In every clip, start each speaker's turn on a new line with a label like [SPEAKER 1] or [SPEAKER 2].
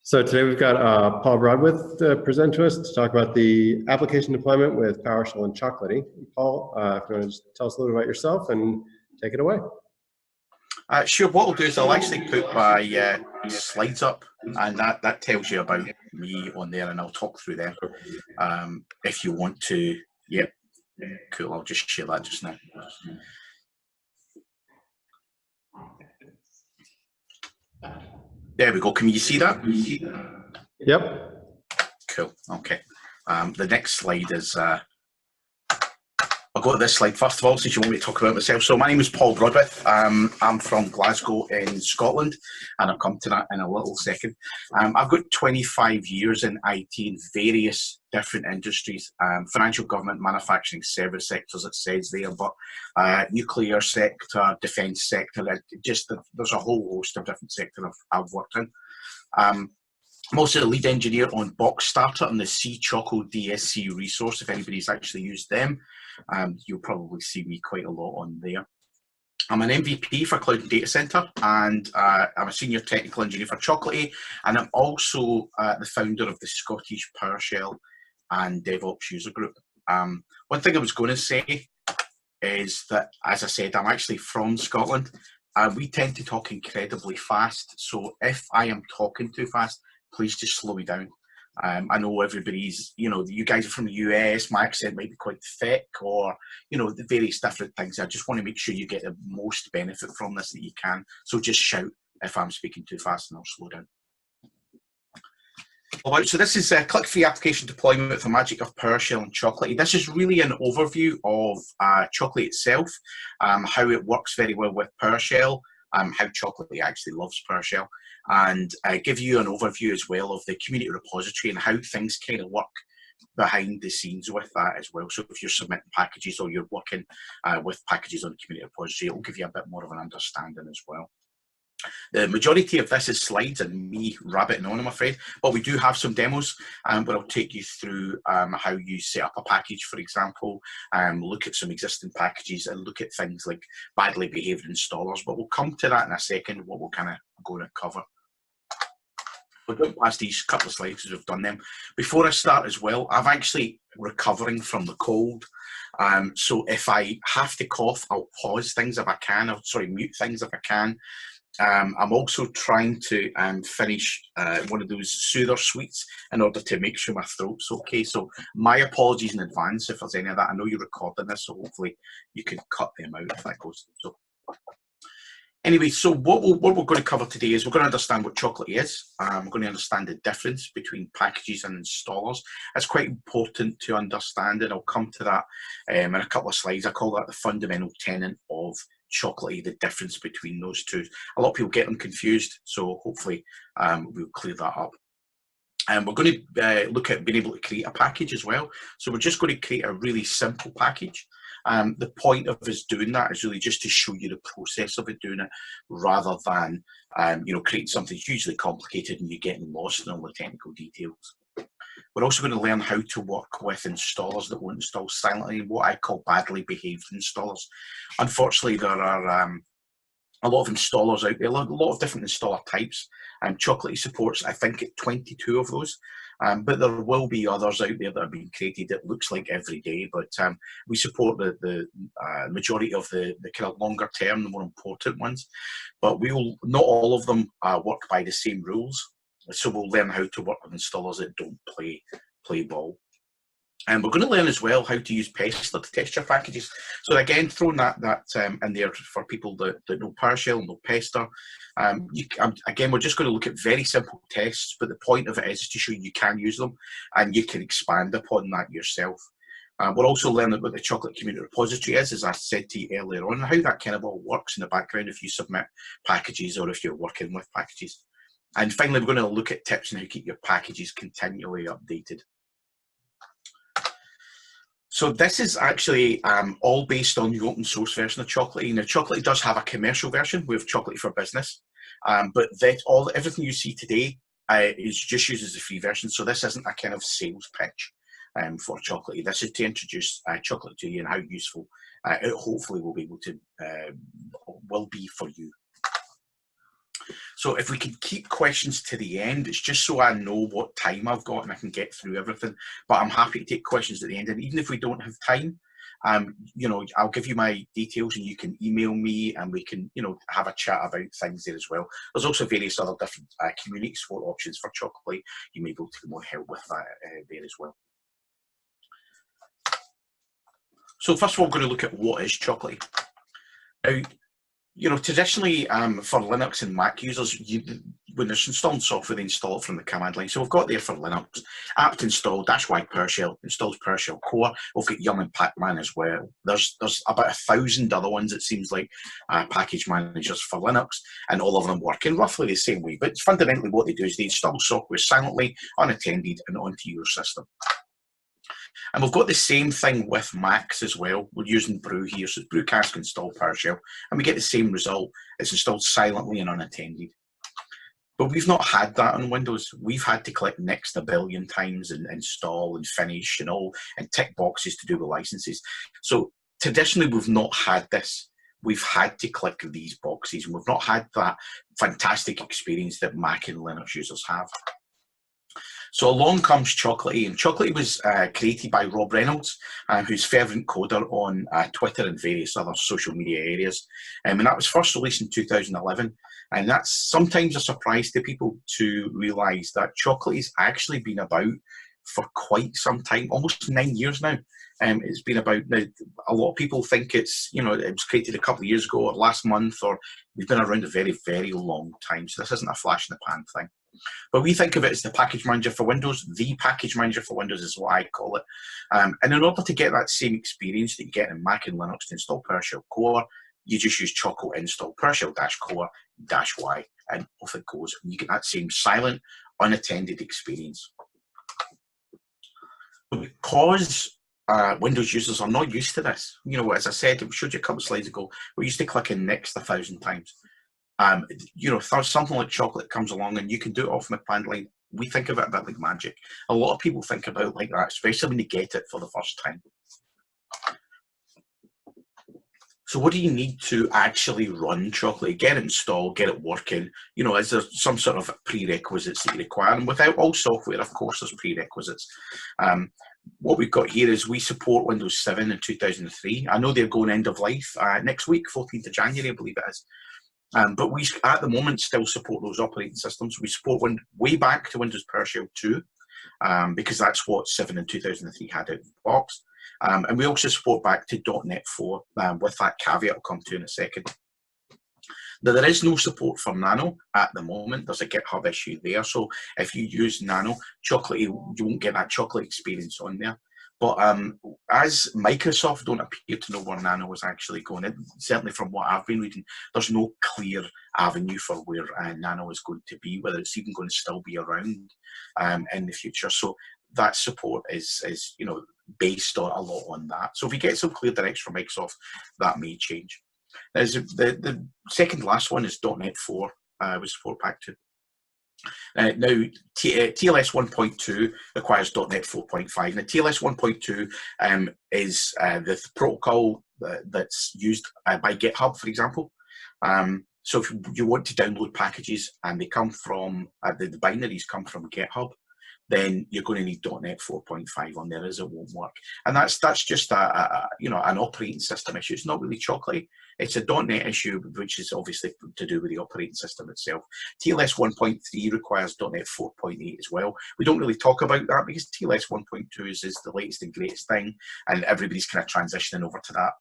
[SPEAKER 1] So today we've got Paul Broadwith to present to us to talk about the application deployment with PowerShell and Chocolatey. Paul, if you want to just tell us a little about yourself and take it away.
[SPEAKER 2] Sure. What I'll do is I'll actually put my slides up, and that tells you about me on there, and I'll talk through them. If you want to, yep, cool. I'll just share that just now. There we go. Can you see that?
[SPEAKER 1] Yep.
[SPEAKER 2] Cool. Okay. The next slide is. I'll go to this slide first of all, since you want me to talk about myself. So my name is Paul Broadwith. I'm from Glasgow in Scotland, and I'll come to that in a little second. I've got 25 years in IT in various different industries, financial, government, manufacturing, service sectors, it says there, but nuclear sector, defence sector, just there's a whole host of different sectors I've worked in. I'm also the lead engineer on Box Starter and the C-Choco DSC resource. If anybody's actually used them, you'll probably see me quite a lot on there. I'm an MVP for Cloud and Data Center, and I'm a senior technical engineer for Chocolatey, and I'm also the founder of the Scottish PowerShell and DevOps user group. One thing I was going to say is that, as I said, I'm actually from Scotland. We tend to talk incredibly fast, so if I am talking too fast, please just slow me down. I know everybody's, you guys are from the US, my accent might be quite thick, or, the various different things. I just want to make sure you get the most benefit from this that you can. So just shout if I'm speaking too fast and I'll slow down. So this is a click-free application deployment with the magic of PowerShell and Chocolatey. This is really an overview of Chocolatey itself, how it works very well with PowerShell, how Chocolatey actually loves PowerShell, and give you an overview as well of the community repository and how things kind of work behind the scenes with that as well. So if you're submitting packages or you're working with packages on the community repository, it will give you a bit more of an understanding as well. The majority of this is slides and me rabbiting on, I'm afraid, but we do have some demos where I'll take you through how you set up a package, for example, look at some existing packages and look at things like badly behaved installers, but we'll come to that in a second, what we're kind of going to cover. We'll jump past these couple of slides because we've done them. Before I start as well, I'm actually recovering from the cold. So if I have to cough, I'll pause things if I can, mute things if I can. I'm also trying to finish one of those soother sweets in order to make sure my throat's okay. So my apologies in advance if there's any of that. I know you're recording this, so hopefully you can cut them out if that goes. So anyway, so what we're going to cover today is we're going to understand what Chocolatey is. We're going to understand the difference between packages and installers. It's quite important to understand, and I'll come to that in a couple of slides. I call that the fundamental tenet of Chocolatey, the difference between those two. A lot of people get them confused, so hopefully we'll clear that up. And we're going to look at being able to create a package as well. So we're just going to create a really simple package. The point of us doing that is really just to show you the process of it doing it, rather than creating something hugely complicated and you getting lost in all the technical details. We're also going to learn how to work with installers that won't install silently, what I call badly behaved installers. Unfortunately, there are a lot of installers out there, a lot of different installer types. Chocolatey supports, I think, 22 of those, but there will be others out there that are being created, it looks like every day, but we support the majority of the kind of longer term, the more important ones, but not all of them work by the same rules. So we'll learn how to work with installers that don't play ball. And we're going to learn as well how to use Pester to test your packages. So again, throwing that in there for people that know PowerShell and know Pester. Again, we're just going to look at very simple tests, but the point of it is to show you can use them and you can expand upon that yourself. We'll also learn what the Chocolatey Community Repository is, as I said to you earlier on, and how that kind of all works in the background if you submit packages or if you're working with packages. And finally, we're going to look at tips on how to keep your packages continually updated. So this is actually all based on the open source version of Chocolatey. Now, Chocolatey does have a commercial version. We have Chocolatey for Business, but everything you see today is just uses the free version. So this isn't a kind of sales pitch for Chocolatey. This is to introduce Chocolatey to you and how useful it hopefully will be able to will be for you. So if we can keep questions to the end, it's just so I know what time I've got and I can get through everything. But I'm happy to take questions at the end. And even if we don't have time, you know, I'll give you my details and you can email me and we can, you know, have a chat about things there as well. There's also various other different community support options for Chocolatey. You may be able to get more help with that there as well. So first of all, we're going to look at what is Chocolatey. Now, you know, traditionally for Linux and Mac users, when there's installing software, they install it from the command line. So we've got there for Linux, apt install -y PowerShell, installs PowerShell core. We've got Yum and Pacman as well. There's about 1,000 other ones, it seems like, package managers for Linux, and all of them work in roughly the same way. But fundamentally what they do is they install software silently, unattended, and onto your system. And we've got the same thing with Macs as well. We're using Brew here, so it's Brewcast install PowerShell, and we get the same result. It's installed silently and unattended. But we've not had that on Windows. We've had to click next a billion times and install and finish and all, and tick boxes to do with licenses. So traditionally, we've not had this. We've had to click these boxes, and we've not had that fantastic experience that Mac and Linux users have. So along comes Chocolatey, and Chocolatey was created by Rob Reynolds, who's fervent coder on Twitter and various other social media areas. And that was first released in 2011. And that's sometimes a surprise to people to realise that Chocolatey's actually been about for quite some time, almost 9 years now. It's been about, now, a lot of people think it's, you know, it was created a couple of years ago or last month, or we've been around a very, very long time. So this isn't a flash in the pan thing. But we think of it as the package manager for Windows. The package manager for Windows is what I call it. And in order to get that same experience that you get in Mac and Linux to install PowerShell core, you just use Choco install PowerShell-core-y, and off it goes. And you get that same silent, unattended experience. Because Windows users are not used to this, you know, as I said, I showed you a couple of slides ago, we're used to clicking next 1,000 times. You know, if something like Chocolatey comes along and you can do it off my command line, we think of it a bit like magic. A lot of people think about it like that, especially when they get it for the first time. So what do you need to actually run Chocolatey? Get it installed, get it working. You know, is there some sort of prerequisites that you require? And without all software, of course, there's prerequisites. What we've got here is we support Windows 7 in 2003. I know they're going end of life next week, 14th of January, I believe it is. But we, at the moment, still support those operating systems. We support way back to Windows PowerShell 2, because that's what 7 in 2003 had out of the box. And we also support back to .NET 4, with that caveat I'll come to in a second. Now, there is no support for Nano at the moment. There's a GitHub issue there. So if you use Nano, Chocolatey, you won't get that Chocolatey experience on there. But as Microsoft don't appear to know where Nano is actually going, certainly from what I've been reading, there's no clear avenue for where Nano is going to be, whether it's even going to still be around in the future. So that support is you know, based on a lot on that. So if we get some clear direction from Microsoft, that may change. The second last one is .NET 4 with support back to. Now, TLS 1.2 requires .NET 4.5. Now, TLS 1.2 is the protocol that's used by GitHub, for example. So if you want to download packages and they come from, the binaries come from GitHub, then you're going to need .NET 4.5 on there, as it won't work. And that's just you know, an operating system issue. It's not really Chocolatey. It's a .NET issue, which is obviously to do with the operating system itself. TLS 1.3 requires .NET 4.8 as well. We don't really talk about that because TLS 1.2 is the latest and greatest thing, and everybody's kind of transitioning over to that.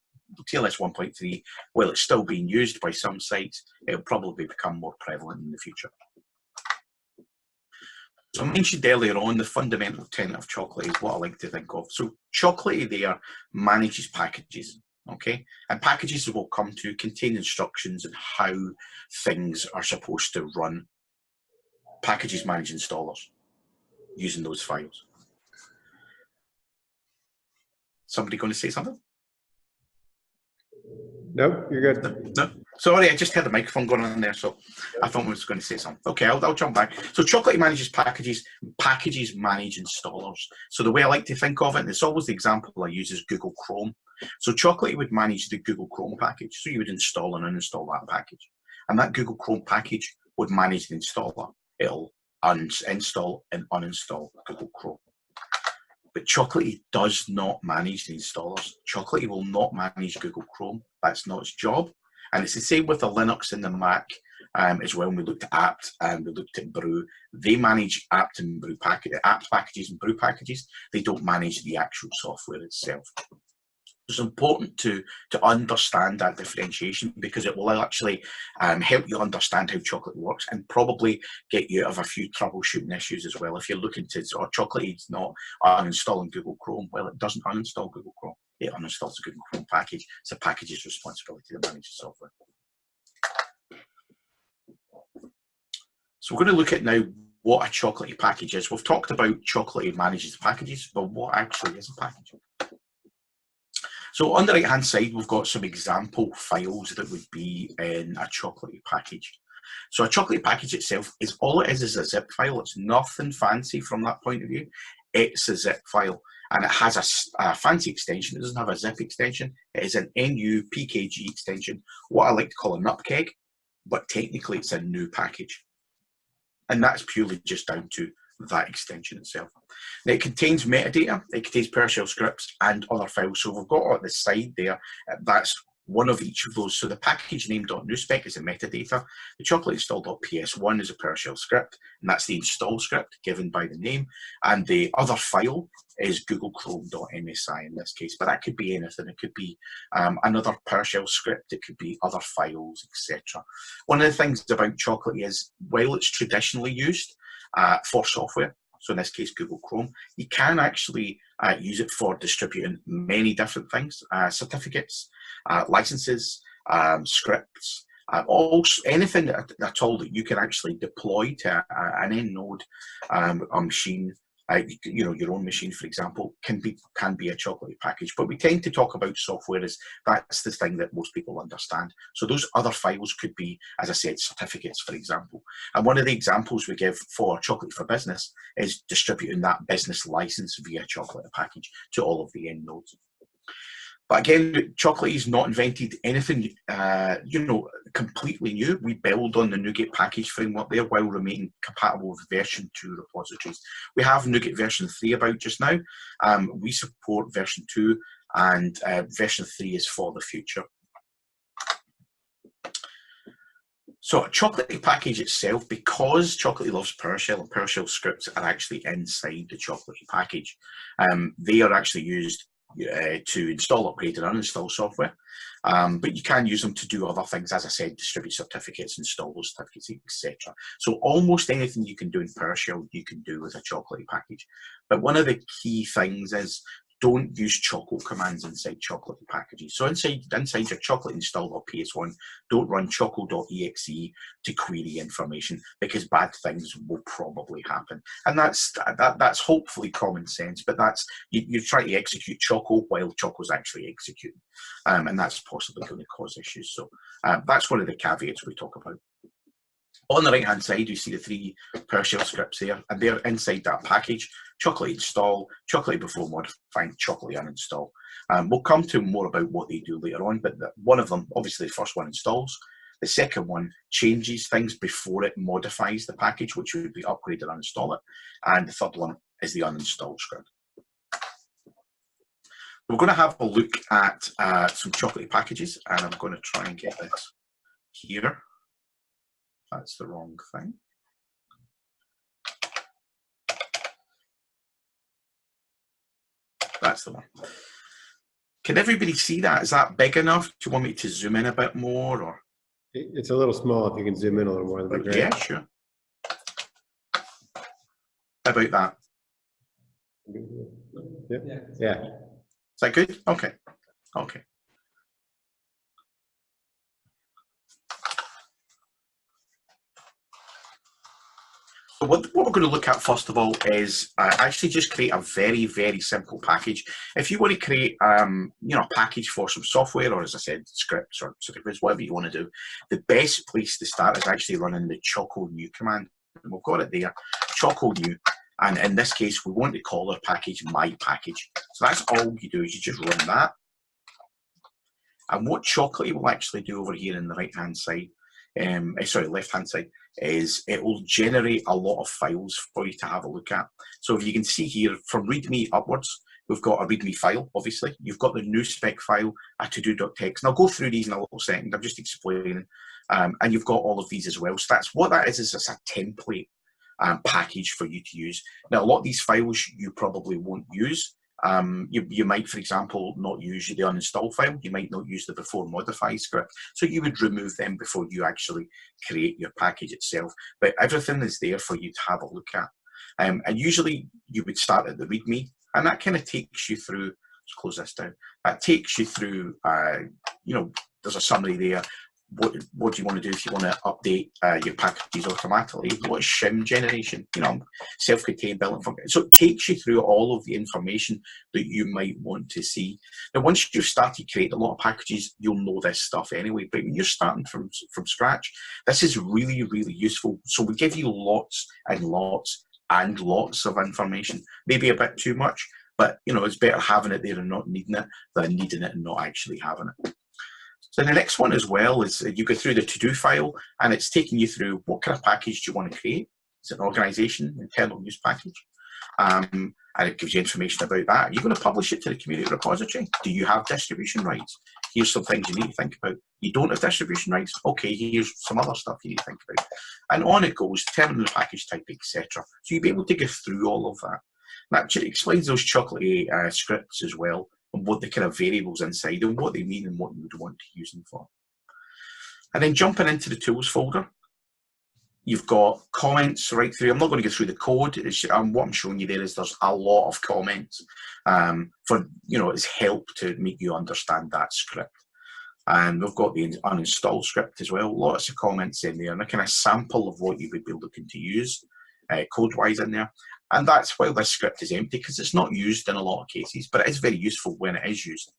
[SPEAKER 2] TLS 1.3, while it's still being used by some sites, it'll probably become more prevalent in the future. So I mentioned earlier on the fundamental tenet of Chocolatey is what I like to think of. So Chocolatey there manages packages, okay? And packages will come to contain instructions on how things are supposed to run. Packages manage installers using those files. Somebody going to say something?
[SPEAKER 1] Nope, you're good.
[SPEAKER 2] No. Sorry, I just had the microphone going on there, so I thought I was going to say something. Okay, I'll jump back. So Chocolatey manages packages. Packages manage installers. So the way I like to think of it, and it's always the example I use, is Google Chrome. So Chocolatey would manage the Google Chrome package. So you would install and uninstall that package. And that Google Chrome package would manage the installer. It'll uninstall and uninstall Google Chrome. But Chocolatey does not manage the installers. Chocolatey will not manage Google Chrome. That's not its job. And it's the same with the Linux and the Mac as well. When we looked at apt and we looked at brew, they manage apt and brew apt packages and brew packages. They don't manage the actual software itself. It's important to understand that differentiation, because it will actually help you understand how Chocolatey works and probably get you out of a few troubleshooting issues as well. If you're looking to, or Chocolatey's not uninstalling Google Chrome, well, it doesn't uninstall Google Chrome. It uninstalls the Google Chrome package. It's the package's responsibility to manage the software. So we're going to look at now what a Chocolatey package is. We've talked about Chocolatey manages packages, but what actually is a package? So on the right hand side, we've got some example files that would be in a Chocolatey package. So a Chocolatey package itself is all it is a zip file. It's nothing fancy from that point of view. It's a zip file, and it has a fancy extension. It doesn't have a zip extension. It is an NUPKG extension, what I like to call a nupkeg, but technically it's a new package. And that's purely just down to that extension itself. Now, it contains metadata, it contains PowerShell scripts and other files. So we've got at the side there, that's one of each of those. So the package name.nuspec is the metadata. The chocolateinstall.ps1 is a PowerShell script, and that's the install script given by the name. And the other file is Google Chrome.msi in this case, but that could be anything. It could be another PowerShell script, it could be other files, etc. One of the things about Chocolatey is, while it's traditionally used for software, so in this case Google Chrome, you can actually use it for distributing many different things, certificates, licenses, scripts, anything at all that you can actually deploy to an end node, a machine, your own machine, for example, can be a Chocolatey package. But we tend to talk about software as that's the thing that most people understand. So those other files could be, as I said, certificates, for example. And one of the examples we give for Chocolatey for Business is distributing that business license via Chocolatey package to all of the end nodes. But again, Chocolatey's not invented anything, completely new. We build on the Nuget package framework there while remaining compatible with version 2 repositories. We have Nuget version 3 about just now. We support version 2, and version 3 is for the future. So a Chocolatey package itself, because Chocolatey loves PowerShell and PowerShell scripts are actually inside the Chocolatey package, they are actually used to install, upgrade, and uninstall software. But you can use them to do other things, as I said, distribute certificates, install those certificates, etc. So almost anything you can do in PowerShell, you can do with a Chocolatey package. But one of the key things is, don't use choco commands inside Chocolatey packages. So inside your Chocolatey install.ps1, don't run choco.exe to query information, because bad things will probably happen. And that's hopefully common sense, but that's you're trying to execute choco while choco's actually executing, and that's possibly going to cause issues. So that's one of the caveats we talk about. On the right hand side, you see the 3 PowerShell scripts there, and they're inside that package: Chocolatey install, Chocolatey before modifying, Chocolatey uninstall. We'll come to more about what they do later on, but one of them, obviously the first one, installs. The second one changes things before it modifies the package, which would be upgrade and uninstall it. And the third one is the uninstall script. We're going to have a look at some Chocolatey packages, and I'm going to try and get this here. That's the wrong thing. That's the one. Can everybody see that? Is that big enough? Do you want me to zoom in a bit more? Or
[SPEAKER 1] it's a little small. If you can zoom in a little more, that'd be great.
[SPEAKER 2] Yeah, sure. How about that?
[SPEAKER 1] Yeah.
[SPEAKER 2] Is that good? Okay. Okay. So what we're going to look at first of all is actually just create a very, very simple package. If you want to create a package for some software, or as I said, scripts or certificates, whatever you want to do, the best place to start is actually running the choco new command. And we've got it there, choco new. And in this case, we want to call our package my package. So that's all you do, is you just run that. And what Chocolatey will actually do over here in the right-hand side sorry, left-hand side, is it will generate a lot of files for you to have a look at. So if you can see here, from README upwards, we've got a README file, obviously. You've got the new spec file, a to-do.txt. And I'll go through these in a little second. I'm just explaining. And you've got all of these as well. So that's what that is it's a template package for you to use. Now, a lot of these files you probably won't use. You might, for example, not use the uninstall file. You might not use the before modify script. So you would remove them before you actually create your package itself. But everything is there for you to have a look at. And usually you would start at the README, and that kind of takes you through, let's close this down, that takes you through, you know, there's a summary there. What do you want to do if you want to update your packages automatically? What is shim generation? You know, self-contained built-in function. So it takes you through all of the information that you might want to see. Now, once you've started creating a lot of packages, you'll know this stuff anyway. But when you're starting from scratch, this is really, really useful. So we give you lots and lots and lots of information. Maybe a bit too much, but you know, it's better having it there and not needing it than needing it and not actually having it. So the next one as well is you go through the to-do file, and it's taking you through what kind of package do you want to create. Is it an organization, internal use package? And it gives you information about that. Are you going to publish it to the community repository? Do you have distribution rights? Here's some things you need to think about. You don't have distribution rights? Okay, here's some other stuff you need to think about. And on it goes, determine the package type, etc. So you'll be able to go through all of that. And that explains those Chocolatey scripts as well, and what the kind of variables inside and what they mean and what you would want to use them for. And then jumping into the tools folder, you've got comments right through. I'm not going to go through the code. What I'm showing you there is there's a lot of comments for, you know, it's help to make you understand that script. And we've got the uninstall script as well. Lots of comments in there and a kind of sample of what you would be looking to use code-wise in there. And that's why this script is empty, because it's not used in a lot of cases, but it is very useful when it is used.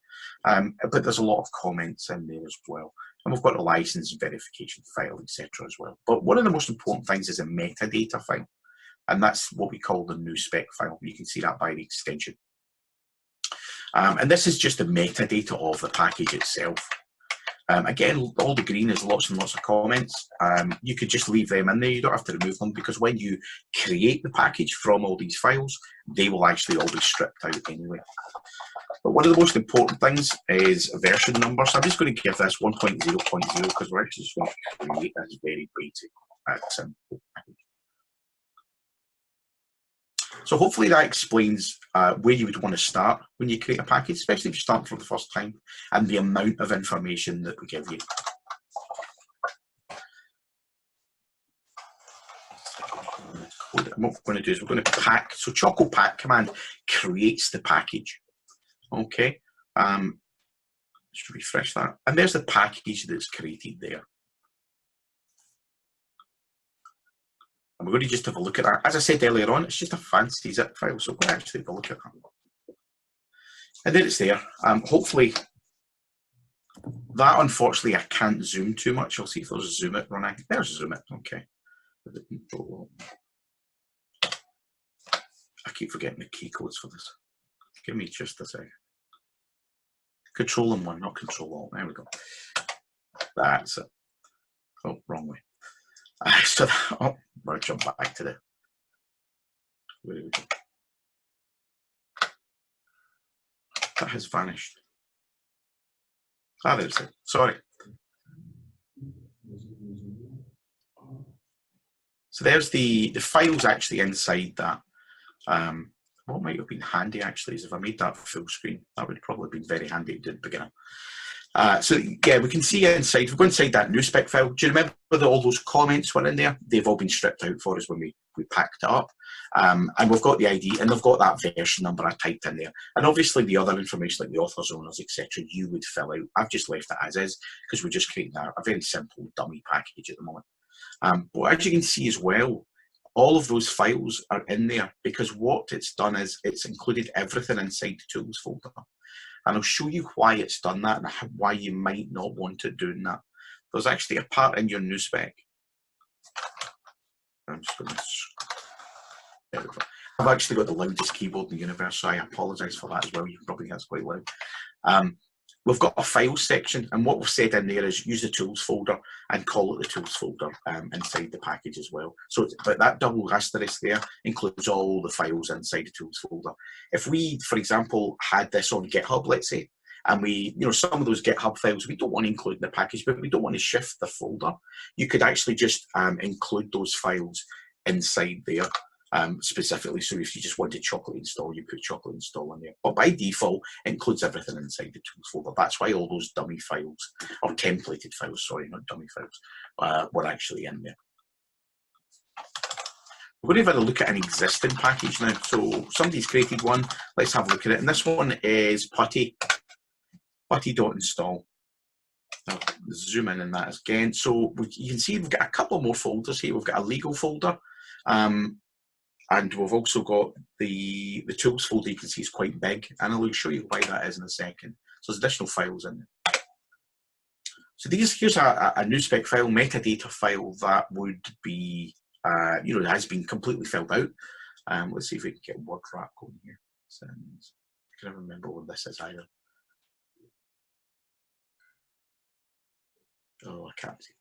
[SPEAKER 2] But there's a lot of comments in there as well. And we've got the license verification file, etc. as well. But one of the most important things is a metadata file. And that's what we call the new spec file. You can see that by the extension. And this is just the metadata of the package itself. Again, all the green is lots and lots of comments. You could just leave them in there. You don't have to remove them, because when you create the package from all these files, they will actually all be stripped out anyway. But one of the most important things is a version number. So I'm just going to give this 1.0.0 because we're actually just going to create this very basic simple package. So hopefully that explains where you would want to start when you create a package, especially if you start for the first time, and the amount of information that we give you. And what we're going to do is we're going to pack. So chocopack command creates the package. Okay. Let's refresh that. And there's the package that's created there. And we're going to just have a look at that. As I said earlier on, it's just a fancy zip file, so we're going to actually have a look at that. And there it's there. Hopefully, that unfortunately I can't zoom too much. I'll see if there's a zoom it running. There's a zoom it. Okay. I keep forgetting the key codes for this. Give me just a second. Control and one, not control alt. There we go. That's it. Oh, wrong way. So oh, we'll jump back to the. Where do we go? That has vanished. Ah, there's it. Sorry. So there's the files actually inside that. What might have been handy actually is if I made that full screen. That would probably be very handy to the beginner. So yeah, we can see inside, if we go inside that new spec file, do you remember that all those comments were in there? They've all been stripped out for us when we packed it up. And we've got the ID and they've got that version number I typed in there. And obviously the other information like the authors, owners, etc. you would fill out. I've just left it as is because we're just creating a very simple dummy package at the moment. But as you can see as well, all of those files are in there because what it's done is it's included everything inside the tools folder. And I'll show you why it's done that and why you might not want it doing that. There's actually a part in your new spec. I'm just going to. There we go. I've actually got the loudest keyboard in the universe, so I apologise for that as well. You can probably hear it's quite loud. we've got a file section, and what we've said in there is use the tools folder and call it the tools folder inside the package as well. So, but that double asterisk there includes all the files inside the tools folder. If we, for example, had this on GitHub, let's say, and we, some of those GitHub files we don't want to include in the package, but we don't want to shift the folder, you could actually just include those files inside there. Specifically, so if you just wanted Chocolatey install, you put Chocolatey install in there. But by default, it includes everything inside the tools folder. That's why all those dummy files, or templated files, sorry, not dummy files, were actually in there. We're going to have a look at an existing package now. So somebody's created one. Let's have a look at it. And this one is putty.install. I'll zoom in on that again. So you can see we've got a couple more folders here. We've got a legal folder. And we've also got the tools folder. You can see is quite big, and I'll show you why that is in a second. So there's additional files in there. So here's a NewSpec file, metadata file that would be, has been completely filled out. Let's see if we can get word wrap going here. So, I can't remember what this is either. Oh, I can't see.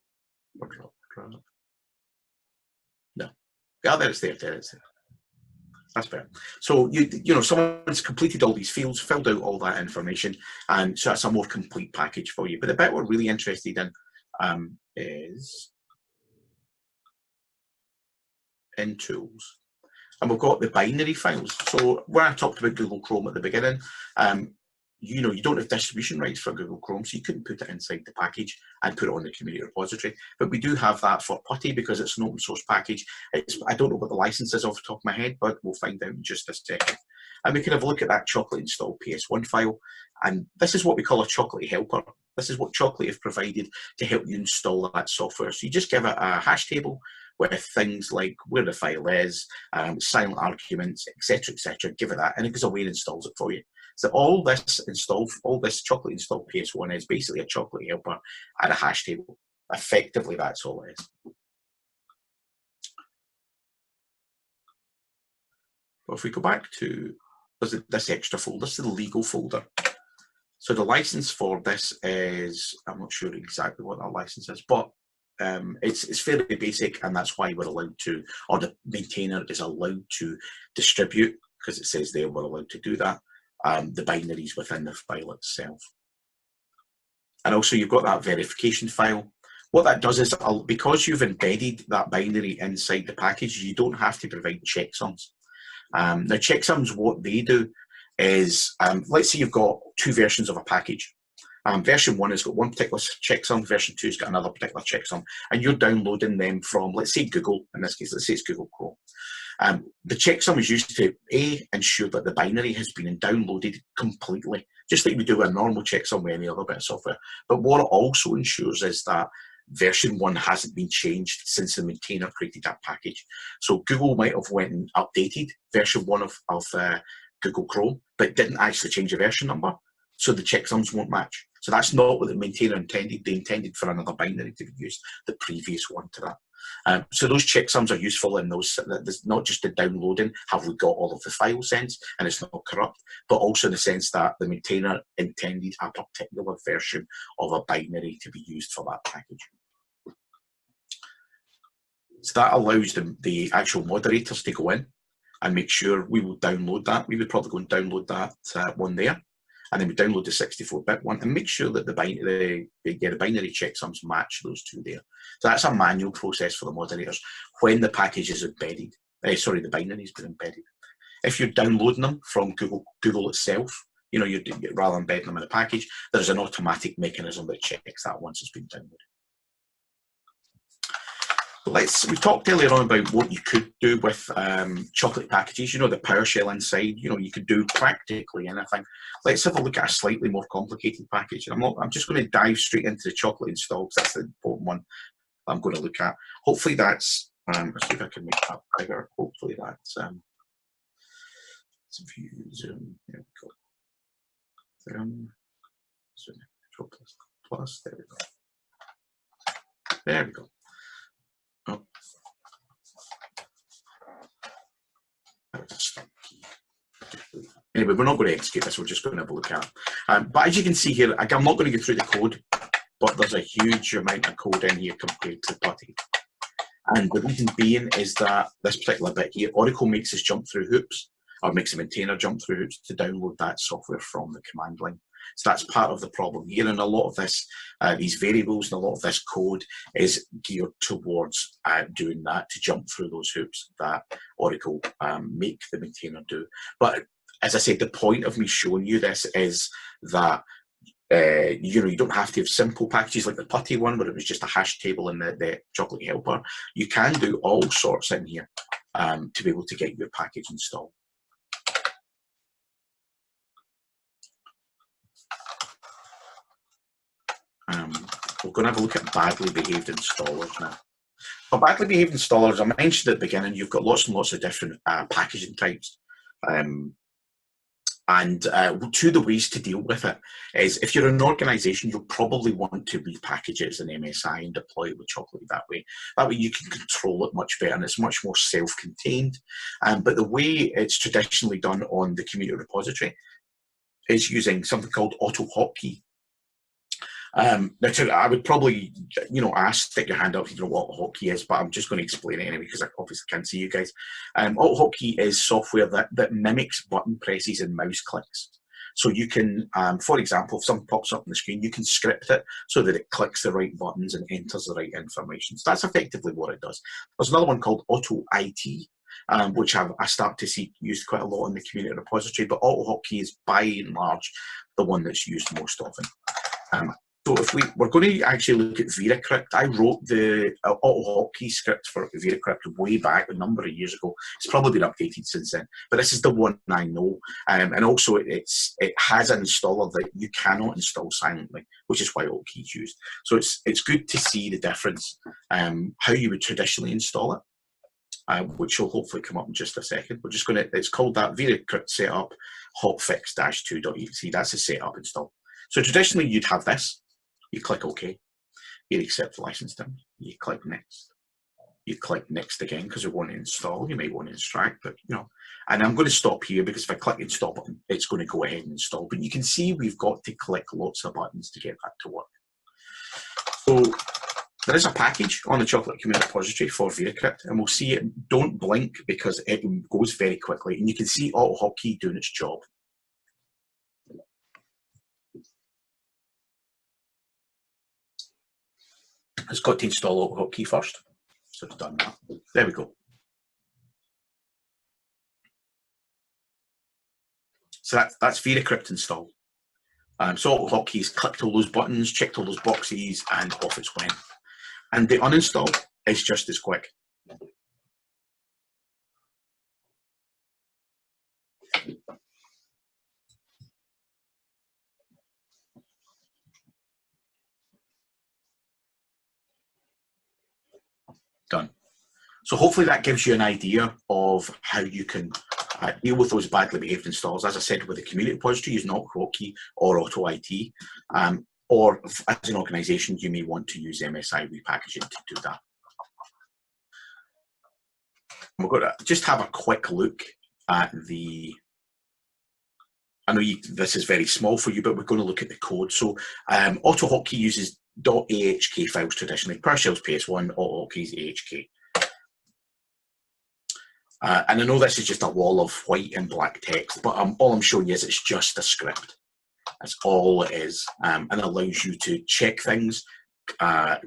[SPEAKER 2] Word wrap. No. Yeah, there it's there. There it's there. That's better. So someone's completed all these fields, filled out all that information, and so that's a more complete package for you. But the bit we're really interested in is in tools, and we've got the binary files. So when I talked about Google Chrome at the beginning, you don't have distribution rights for Google Chrome, so you couldn't put it inside the package and put it on the community repository. But we do have that for Putty because it's an open source package. I don't know what the license is off the top of my head, but we'll find out in just a second. And we can have a look at that Chocolatey install PS1 file. And this is what we call a Chocolatey helper. This is what Chocolatey have provided to help you install that software. So you just give it a hash table with things like where the file is, silent arguments, etc., give it that, and it goes away and installs it for you. So all this Chocolatey install PS1 is basically a Chocolatey helper and a hash table. Effectively, that's all it is. But if we go back to this extra folder, this is the legal folder. So the license for this is, I'm not sure exactly what that license is, but it's fairly basic, and that's why we're allowed to, or the maintainer is allowed to distribute, because it says there we're allowed to do that. The binaries within the file itself. And also you've got that verification file. What that does is, because you've embedded that binary inside the package, you don't have to provide checksums. Now checksums, what they do is, let's say you've got two versions of a package. Version 1 has got one particular checksum, version 2 has got another particular checksum, and you're downloading them from, let's say, Google. In this case, let's say it's Google Chrome. The checksum is used to ensure that the binary has been downloaded completely, just like we do a normal checksum with any other bit of software. But what it also ensures is that version 1 hasn't been changed since the maintainer created that package. So Google might have went and updated version 1 of Google Chrome, but didn't actually change the version number, so the checksums won't match. So that's not what the maintainer intended. They intended for another binary to be used, the previous one to that. So those checksums are useful in those, not just the downloading, have we got all of the file sense and it's not corrupt, but also in the sense that the maintainer intended a particular version of a binary to be used for that package. So that allows the actual moderators to go in and make sure we will download that. We would probably go and download that one there. And then we download the 64-bit one and make sure that the binary checksums match those two there. So that's a manual process for the moderators when the package is embedded. Sorry, the binary has been embedded. If you're downloading them from Google itself, rather than embedding them in a package, there's an automatic mechanism that checks that once it's been downloaded. We talked earlier on about what you could do with Chocolatey packages, the PowerShell inside, you could do practically anything. Let's have a look at a slightly more complicated package. I'm just going to dive straight into the Chocolatey install, because that's the important one I'm going to look at. Hopefully that's, let's see if I can make that bigger. Hopefully that's, zoom, there we go. Zoom, plus, there we go. There we go. Oh. There Anyway, we're not going to execute this, we're just going to have a look at it. But as you can see here, I'm not going to go through the code, but there's a huge amount of code in here compared to Putty. And the reason being is that this particular bit here, Oracle makes us jump through hoops, or makes a maintainer jump through hoops to download that software from the command line. So that's part of the problem here, and a lot of this, these variables and a lot of this code is geared towards doing that, to jump through those hoops that Oracle make the maintainer do. But as I said, the point of me showing you this is that you don't have to have simple packages like the Putty one, where it was just a hash table in the Chocolatey helper. You can do all sorts in here to be able to get your package installed. We're going to have a look at badly behaved installers now. For badly behaved installers, I mentioned at the beginning, you've got lots and lots of different packaging types. Two of the ways to deal with it is, if you're an organization, you'll probably want to repackage it as an MSI and deploy it with Chocolatey that way. That way you can control it much better, and it's much more self-contained. But the way it's traditionally done on the community repository is using something called auto hotkey. Now, I would probably, stick your hand up if you don't know what hotkey is, but I'm just going to explain it anyway, because I obviously can't see you guys. Auto hotkey is software that mimics button presses and mouse clicks. So you can, for example, if something pops up on the screen, you can script it so that it clicks the right buttons and enters the right information. So that's effectively what it does. There's another one called auto IT, which I start to see used quite a lot in the community repository, but auto hotkey is by and large the one that's used most often. So if we're going to actually look at VeraCrypt, I wrote the auto hotkey script for VeraCrypt way back a number of years ago. It's probably been updated since then, but this is the one I know. And also it has an installer that you cannot install silently, which is why auto key is used. So it's good to see the difference, how you would traditionally install it, which will hopefully come up in just a second. We're just going to, it's called that VeraCrypt setup hotfix-2.exe. That's a setup install. So traditionally you'd have this. You click OK, you accept the license terms, you click Next. You click Next again because you want to install, you may want to extract, but and I'm going to stop here because if I click Install button, it's going to go ahead and install. But you can see we've got to click lots of buttons to get that to work. So there is a package on the Chocolatey Community Repository for VeraCrypt, and we'll see it. Don't blink because it goes very quickly, and you can see auto hotkey doing its job. It's got to install auto hotkey first, so it's done that. There we go. So that's VeraCrypt installed. So auto hotkey's clicked all those buttons, checked all those boxes, and off it's went. And the uninstall is just as quick. Done. So hopefully that gives you an idea of how you can deal with those badly behaved installs. As I said, with the community repository, using auto hotkey or auto IT, or as an organization, you may want to use MSI repackaging to do that. We're going to just have a quick look at the, I know this is very small for you, but we're going to look at the code. So auto hotkey uses .ahk files traditionally. PowerShell's PS1, auto hotkey's AHK. And I know this is just a wall of white and black text, but all I'm showing you is it's just a script. That's all it is, and it allows you to check things. Has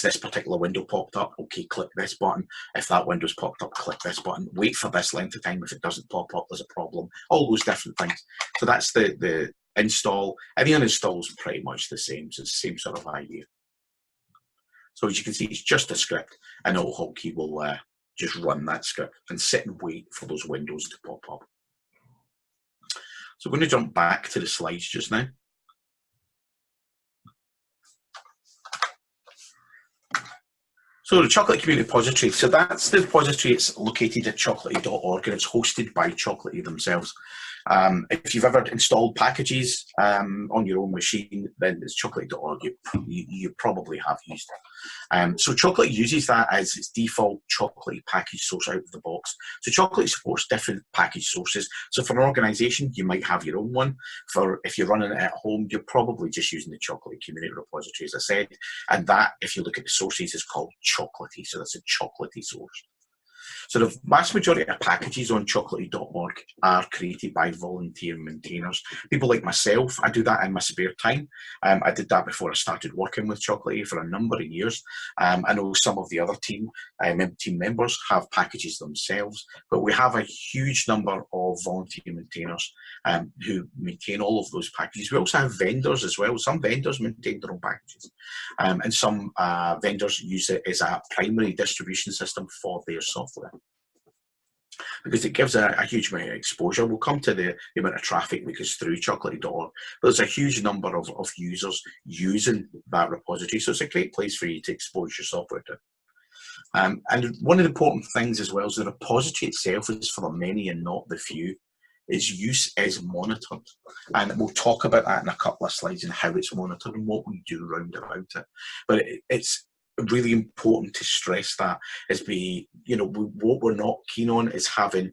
[SPEAKER 2] this particular window popped up? Okay, click this button. If that window's popped up, click this button. Wait for this length of time. If it doesn't pop up, there's a problem. All those different things. So that's the install. Any uninstall is pretty much the same. So it's the same sort of idea. So as you can see, it's just a script, and auto hotkey will just run that script and sit and wait for those windows to pop up. So we're going to jump back to the slides just now. So the Chocolatey Community Repository, so that's the repository. It's located at chocolatey.org and it's hosted by Chocolatey themselves. If you've ever installed packages on your own machine, then it's chocolatey.org. You probably have used it. So Chocolatey uses that as its default Chocolatey package source out of the box. So Chocolatey supports different package sources. So for an organization, you might have your own one. For if you're running it at home, you're probably just using the Chocolatey Community Repository, as I said. And that, if you look at the sources, is called Chocolatey. So that's a Chocolatey source. So the vast majority of packages on chocolatey.org are created by volunteer maintainers. People like myself, I do that in my spare time. I did that before I started working with Chocolatey for a number of years. I know some of the other team members have packages themselves, but we have a huge number of volunteer maintainers who maintain all of those packages. We also have vendors as well. Some vendors maintain their own packages, and some vendors use it as a primary distribution system for their software, because it gives a huge amount of exposure. We'll come to the amount of traffic that goes through chocolatey.org, but there's a huge number of users using that repository, so it's a great place for you to expose your software to. And one of the important things as well is the repository itself is for the many and not the few. Its use is monitored, and we'll talk about that in a couple of slides and how it's monitored and what we do round about it. But it's really important to stress that as what we're not keen on is having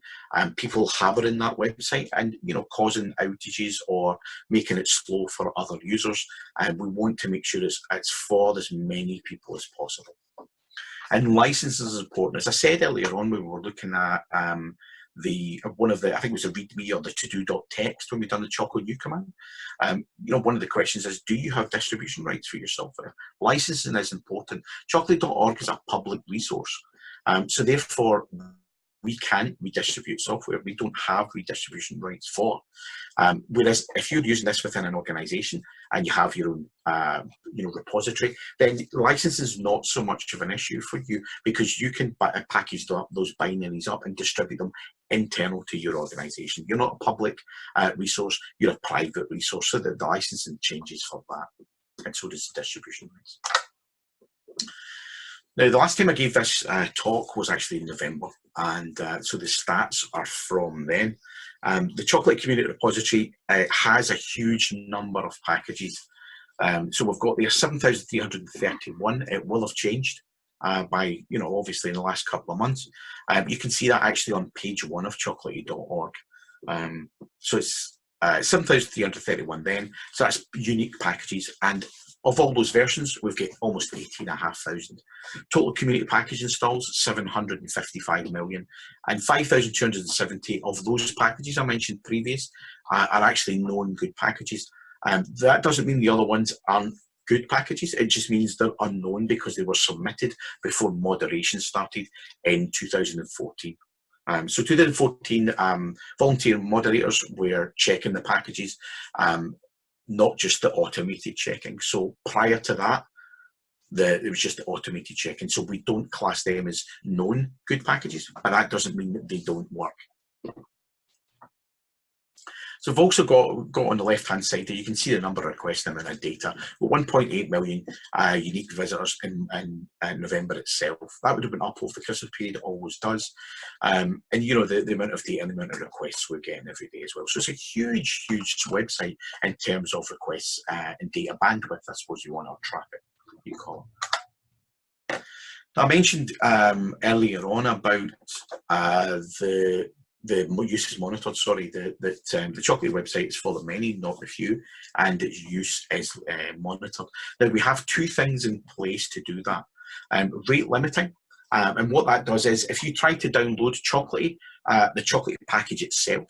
[SPEAKER 2] people harboring that website and causing outages or making it slow for other users. And we want to make sure it's for as many people as possible. And licenses is important. As I said earlier on, we were looking at I think it was a readme or the to-do.txt when we done the choco new command. One of the questions is, do you have distribution rights for your software? Licensing is important. Chocolatey.org is a public resource. So therefore, we can't redistribute software. We don't have redistribution rights for. Whereas if you're using this within an organization and you have your own repository, then licensing is not so much of an issue for you, because you can package those binaries up and distribute them internal to your organization. You're not a public resource, you're a private resource, so that the licensing changes for that, and so does the distribution rights. Now, the last time I gave this talk was actually in November, and so the stats are from then. The Chocolatey Community Repository has a huge number of packages. So we've got there 7,331. It will have changed by, obviously in the last couple of months. You can see that actually on page 1 of chocolatey.org. So it's 7,331 then. So that's unique packages. And of all those versions, we've got almost 18,500. Total community package installs, 755 million. And 5,270 of those packages I mentioned previous are actually known good packages. That doesn't mean the other ones aren't good packages. It just means they're unknown because they were submitted before moderation started in 2014. So 2014, volunteer moderators were checking the packages, not just the automated checking. So prior to that, it was just the automated checking. So we don't class them as known good packages, but that doesn't mean that they don't work. So we've also got on the left-hand side there, you can see the number of requests and the amount of data. With 1.8 million unique visitors in November itself. That would have been up over the Christmas period, it always does. And the amount of data and the amount of requests we're getting every day as well. So it's a huge, huge website in terms of requests and data bandwidth, I suppose you want, or traffic, you call it. I mentioned earlier on about the use is monitored, sorry, the Chocolatey website is for the many, not the few, and its use is monitored. Now, we have two things in place to do that. Rate limiting, and what that does is, if you try to download Chocolatey, the Chocolatey package itself,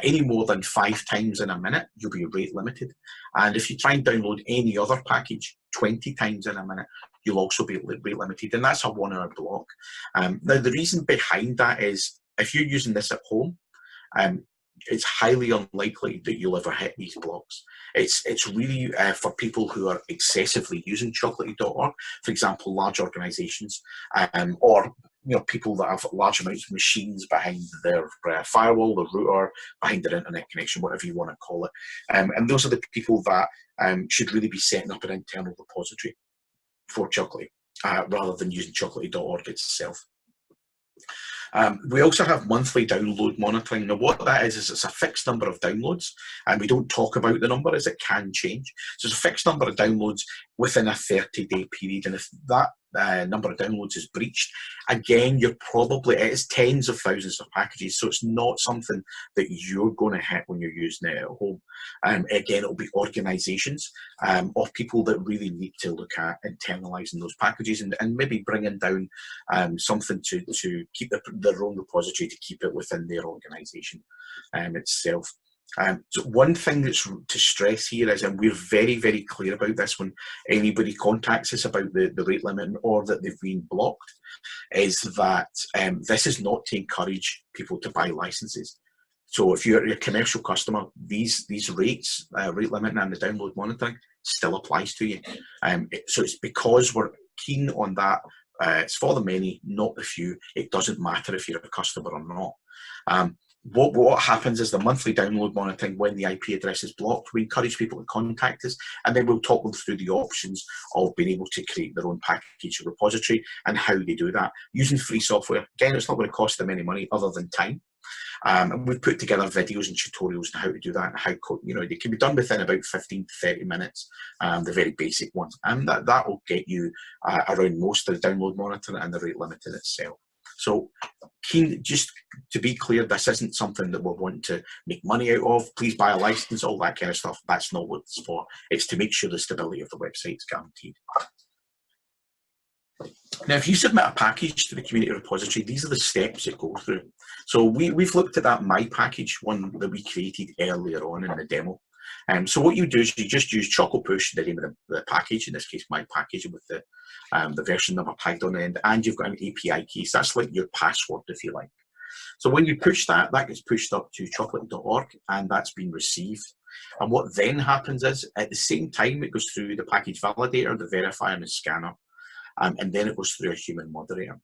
[SPEAKER 2] any more than 5 times in a minute, you'll be rate limited. And if you try and download any other package 20 times in a minute, you'll also be rate limited, and that's a 1 hour block. Now, the reason behind that is, if you're using this at home, it's highly unlikely that you'll ever hit these blocks. It's really for people who are excessively using chocolatey.org, for example, large organizations, or people that have large amounts of machines behind their firewall, their router, behind their internet connection, whatever you want to call it. And those are the people that should really be setting up an internal repository for Chocolatey, rather than using chocolatey.org itself. We also have monthly download monitoring. Now, what that is it's a fixed number of downloads, and we don't talk about the number as it can change. So it's a fixed number of downloads within a 30-day period, and if that number of downloads is breached, again, it is tens of thousands of packages, so it's not something that you're going to hit when you're using it at home. Again, it'll be organizations of people that really need to look at internalizing those packages and maybe bringing down something to keep their own repository, to keep it within their organization itself. So one thing that's to stress here is, and we're very, very clear about this when anybody contacts us about the rate limit or that they've been blocked, is that this is not to encourage people to buy licenses. So if you're a commercial customer, these rates, rate limit and the download monitoring still applies to you. So it's because we're keen on that. It's for the many, not the few. It doesn't matter if you're a customer or not. What happens is the monthly download monitoring, when the IP address is blocked, we encourage people to contact us, and then we'll talk them through the options of being able to create their own package repository and how they do that using free software. Again, it's not going to cost them any money other than time. And we've put together videos and tutorials on how to do that, and how they can be done within about 15 to 30 minutes, the very basic ones, and that will get you around most of the download monitoring and the rate limit in itself. So just to be clear, this isn't something that we're wanting to make money out of. Please buy a license, all that kind of stuff. That's not what it's for. It's to make sure the stability of the website is guaranteed. Now, if you submit a package to the community repository, these are the steps it goes through. So we've looked at that My Package one that we created earlier on in the demo. So what you do is you just use ChocoPush, the name of the package, in this case My Package, with the version number tagged on the end, and you've got an API key. So that's like your password, if you like. So when you push that gets pushed up to chocolatey.org, and that's been received. And what then happens is, at the same time, it goes through the package validator, the verifier, and the scanner. And then it goes through a human moderator.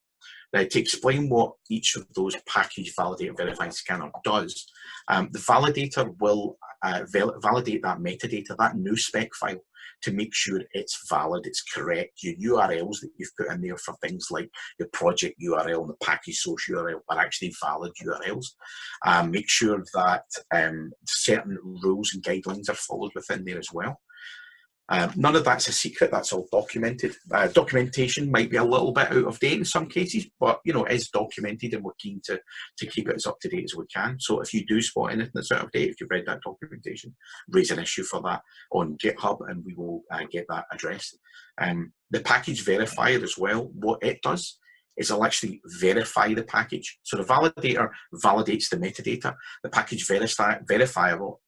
[SPEAKER 2] Now, to explain what each of those package validator, verify, scanner does, the validator will validate that metadata, that new spec file, to make sure it's valid, it's correct. Your URLs that you've put in there for things like your project URL and the package source URL are actually valid URLs. Make sure that certain rules and guidelines are followed within there as well. None of that's a secret, that's all documented. Documentation might be a little bit out of date in some cases, but it is documented, and we're keen to keep it as up to date as we can. So if you do spot anything that's out of date, if you've read that documentation, raise an issue for that on GitHub, and we will get that addressed. The package verifier as well, what it does is it'll actually verify the package. So the validator validates the metadata. The package verifier will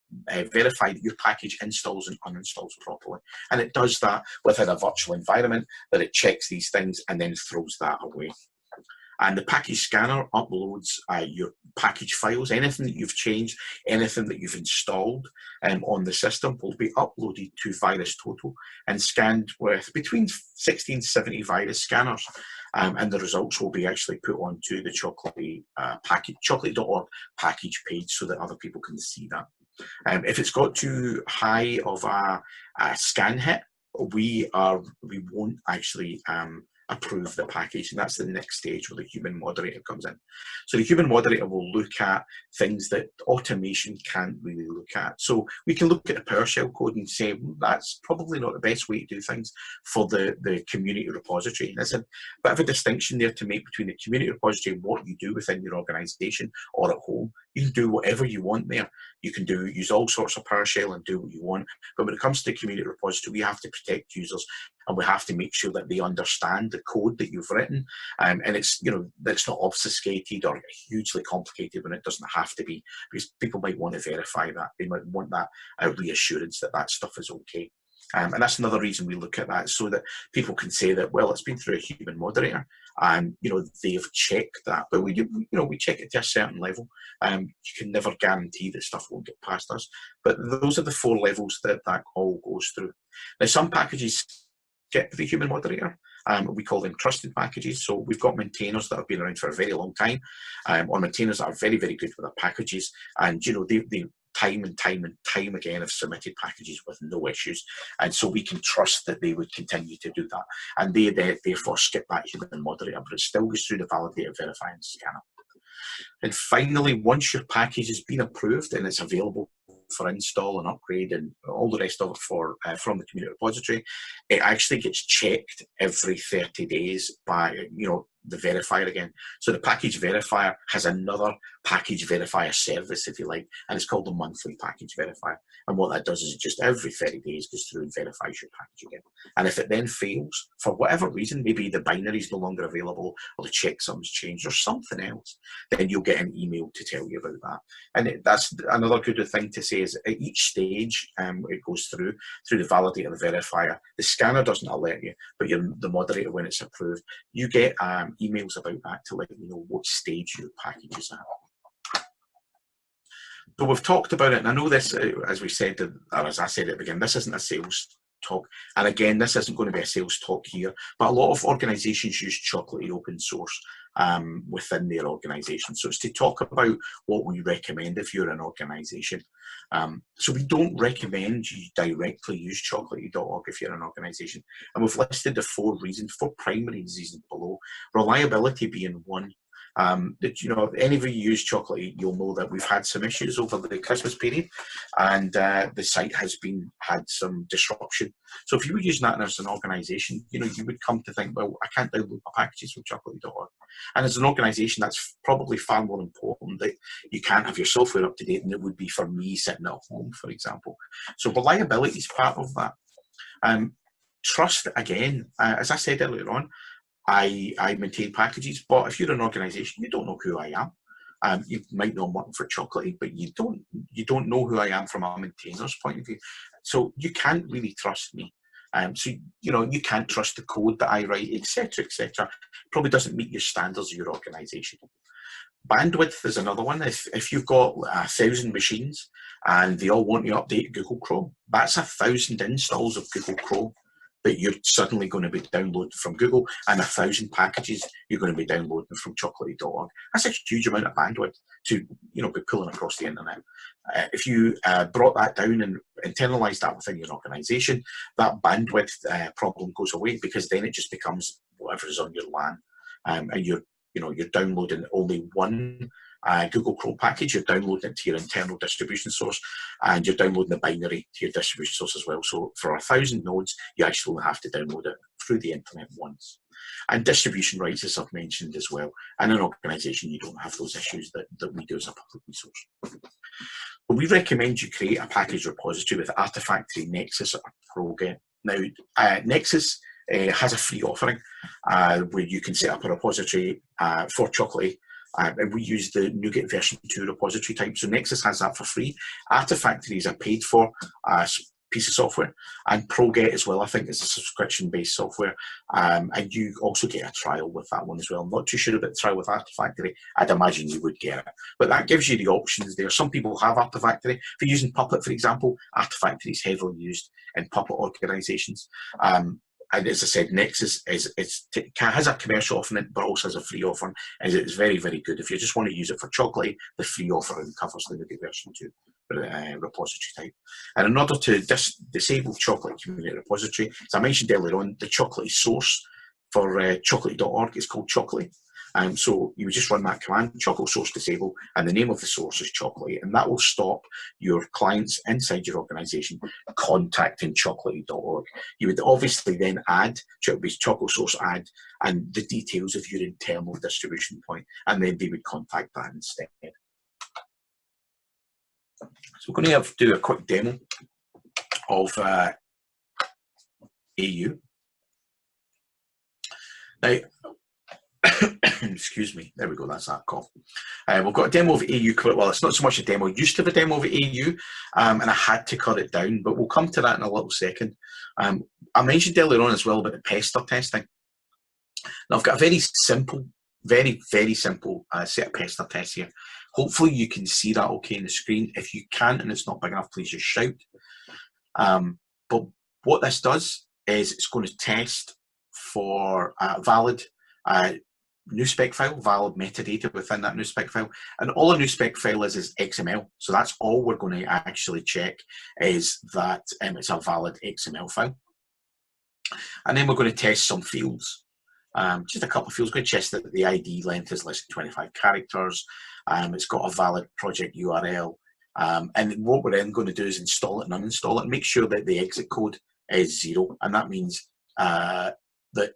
[SPEAKER 2] verify that your package installs and uninstalls properly. And it does that within a virtual environment, that it checks these things and then throws that away. And the package scanner uploads your package files. Anything that you've changed, anything that you've installed on the system will be uploaded to VirusTotal and scanned with between 60 and 70 virus scanners. And the results will be actually put onto the Chocolatey package, chocolatey.org package page, so that other people can see that. If it's got too high of a scan hit, we won't actually approve the package, and that's the next stage where the human moderator comes in. So the human moderator will look at things that automation can't really look at. So we can look at the PowerShell code and say, well, that's probably not the best way to do things for the community repository. And there's a bit of a distinction there to make between the community repository and what you do within your organization or at home. You can do whatever you want there. You can use all sorts of PowerShell and do what you want. But when it comes to the community repository, we have to protect users, and we have to make sure that they understand the code that you've written, and it's that it's not obfuscated or hugely complicated when it doesn't have to be, because people might want to verify that. They might want that reassurance that that stuff is okay. And that's another reason we look at that, so that people can say that, well, it's been through a human moderator, and they've checked that. But we check it to a certain level. You can never guarantee that stuff won't get past us. But those are the 4 levels that all goes through. Now, some packages get the human moderator. We call them trusted packages. So we've got maintainers that have been around for a very long time, or maintainers that are very, very good with their packages, and they time and time again have submitted packages with no issues, and so we can trust that they would continue to do that, and they therefore skip that human moderator, but it still goes through the validator, verify, and scanner. And finally, once your package has been approved and it's available for install and upgrade and all the rest of it from the community repository, it actually gets checked every 30 days by the verifier again. So the package verifier has another package verifier service, if you like, and it's called the monthly package verifier. And what that does is just every 30 days goes through and verifies your package again. And if it then fails, for whatever reason, maybe the binary is no longer available or the checksum's changed or something else, then you'll get an email to tell you about that. And that's another good thing to say is at each stage it goes through the validator, the verifier. The scanner doesn't alert you, but the moderator, when it's approved, you get emails about that to let you know what stage your package is at. So we've talked about it, and I know this, as we said, or as I said at the beginning, this isn't a sales talk. And again, this isn't going to be a sales talk here, but a lot of organizations use Chocolatey open source within their organization. So it's to talk about what we recommend if you're an organization. So we don't recommend you directly use chocolatey.org if you're an organization. And we've listed the four primary reasons below, reliability being one. That if any of you use Chocolatey, you'll know that we've had some issues over the Christmas period, and the site has had some disruption. So if you were using that as an organisation, you would come to think, well, I can't download my packages from chocolatey.org. And as an organisation, that's probably far more important that you can't have your software up to date than it would be for me sitting at home, for example. So reliability is part of that. Trust, again, as I said earlier on, I maintain packages, but if you're an organisation, you don't know who I am. You might know I'm working for Chocolatey, but you don't know who I am from a maintainer's point of view. So you can't really trust me. So you can't trust the code that I write, etc., etc. Probably doesn't meet your standards of your organisation. Bandwidth is another one. If you've got 1,000 machines and they all want to update Google Chrome, that's 1,000 installs of Google Chrome that you're suddenly going to be downloading from Google, and 1,000 packages you're going to be downloading from chocolatey.org. That's a huge amount of bandwidth to be pulling across the internet. If you brought that down and internalised that within your organisation, that bandwidth problem goes away, because then it just becomes whatever is on your LAN, and you're downloading only one Google Chrome package, you're downloading it to your internal distribution source, and you're downloading the binary to your distribution source as well. So for 1,000 nodes, you actually only have to download it through the internet once. And distribution rights, as I've mentioned as well. And in an organisation, you don't have those issues that we do as a public resource. But we recommend you create a package repository with Artifactory, Nexus, or ProGet. Now, Nexus has a free offering where you can set up a repository for Chocolatey. And we use the Nuget version 2 repository type. So Nexus has that for free. Artifactory is a paid for piece of software. And ProGet as well, I think, is a subscription-based software. And you also get a trial with that one as well. I'm not too sure about the trial with Artifactory. I'd imagine you would get it. But that gives you the options there. Some people have Artifactory. If you're using Puppet, for example, Artifactory is heavily used in Puppet organizations. And as I said, Nexus has a commercial offering, but also has a free offering, and it's very, very good. If you just want to use it for Chocolatey, the free offering covers the Nuget version 2 repository type. And in order to disable Chocolatey Community Repository, as I mentioned earlier on, the Chocolatey source for chocolatey.org is called Chocolatey. So you would just run that command, choco source disable, and the name of the source is Chocolatey, and that will stop your clients inside your organisation contacting chocolatey.org. You would obviously then add, choco source add, and the details of your internal distribution point, and then they would contact that instead. So we're going to do a quick demo of AU. Now, excuse me, there we go, that's that cough. We've got a demo of AU, well, it's not so much a demo, used to have a demo of AU, and I had to cut it down, but we'll come to that in a little second. I mentioned earlier on as well about the Pester testing. Now, I've got a very simple, very, very simple set of Pester tests here. Hopefully you can see that okay on the screen. If you can't and it's not big enough, please just shout. But what this does is it's going to test for valid NewSpec file, valid metadata within that NewSpec file. And all a NewSpec file is XML. So that's all we're going to actually check, is that it's a valid XML file. And then we're going to test some fields. Just a couple of fields. Going to check that the ID length is less than 25 characters. It's got a valid project URL. And what we're then going to do is install it and uninstall it and make sure that the exit code is 0. And that means that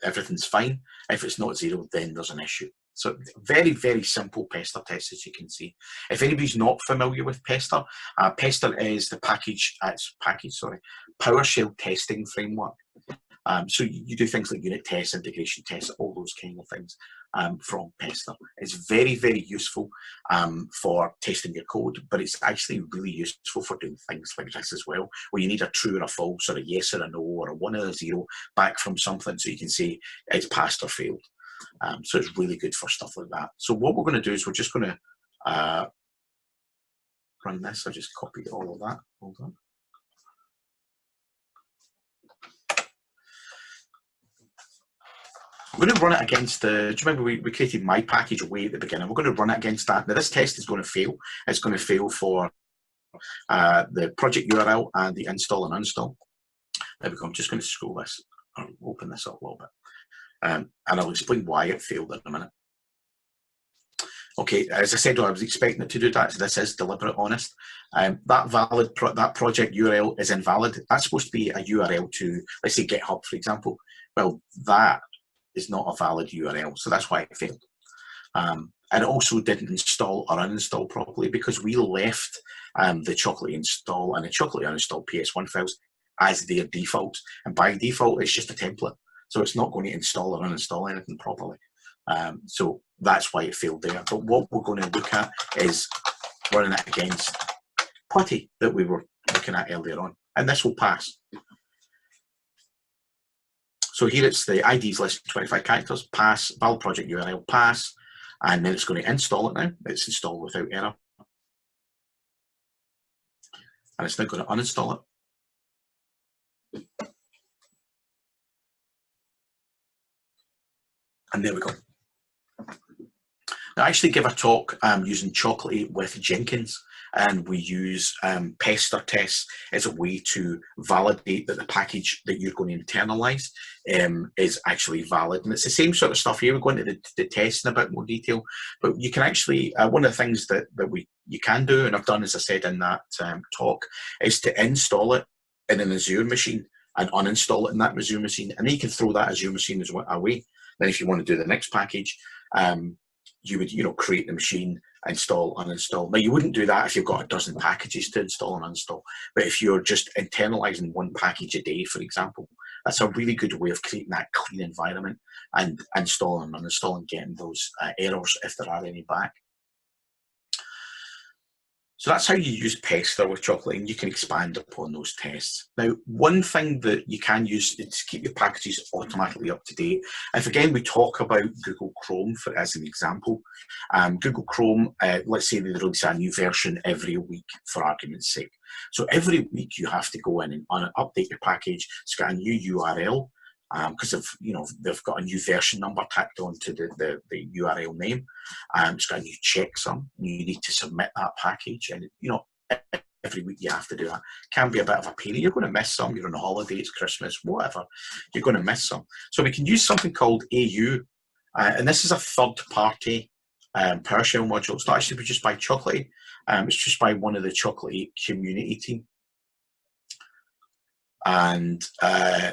[SPEAKER 2] everything's fine. If it's not 0, then there's an issue. So very, very simple Pester test, as you can see. If anybody's not familiar with Pester, Pester is the PowerShell testing framework. So you do things like unit tests, integration tests, all those kind of things from Pester. It's very, very useful for testing your code, but it's actually really useful for doing things like this as well, where you need a true or a false, or a yes or a no, or a 1 or a 0 back from something, so you can say it's passed or failed. So it's really good for stuff like that. So what we're going to do is we're just going to run this. I just copied all of that. Hold on. We're going to run it against the, do you remember we created my package way at the beginning? We're going to run it against that. Now this test is going to fail. It's going to fail for the project URL and the install and uninstall. There we go. I'm just going to scroll this, or open this up a little bit. And I'll explain why it failed in a minute. Okay, as I said, I was expecting it to do that, so this is deliberate, honest. That project URL is invalid. That's supposed to be a URL to, let's say, GitHub, for example. Well, that is not a valid URL, so that's why it failed. And it also didn't install or uninstall properly because we left the Chocolatey install and the Chocolatey uninstall PS1 files as their default. And by default, it's just a template. So it's not going to install or uninstall anything properly. So that's why it failed there. But what we're going to look at is running it against Putty that we were looking at earlier on. And this will pass. So here it's the IDs less than 25 characters, pass, valid project URL, pass, and then it's going to install it now. It's installed without error. And it's now going to uninstall it. And there we go. I actually give a talk using Chocolatey with Jenkins, and we use Pester tests as a way to validate that the package that you're going to internalize is actually valid. And it's the same sort of stuff here. We're going to the test in a bit more detail, but you can actually, one of the things that you can do, and I've done, as I said in that talk, is to install it in an Azure machine and uninstall it in that Azure machine, and then you can throw that Azure machine away. Then if you want to do the next package, you would, create the machine, install, uninstall. Now you wouldn't do that if you've got a dozen packages to install and uninstall, but if you're just internalizing one package a day, for example, that's a really good way of creating that clean environment and installing and uninstalling, getting those errors if there are any back. So that's how you use Pester with Chocolatey, and you can expand upon those tests. Now, one thing that you can use is to keep your packages automatically up to date. If again we talk about Google Chrome as an example, Google Chrome, let's say they release a new version every week for argument's sake. So every week you have to go in and update your package. It's got a new URL. Because they've got a new version number tacked onto the URL name. It's got a new checksum. You need to submit that package, and every week you have to do that. Can be a bit of a pain. You're going to miss some. You're on a holiday, it's Christmas, whatever. You're going to miss some. So we can use something called AU, and this is a third-party PowerShell module. It's not actually produced by Chocolatey. It's just by one of the Chocolatey community team. And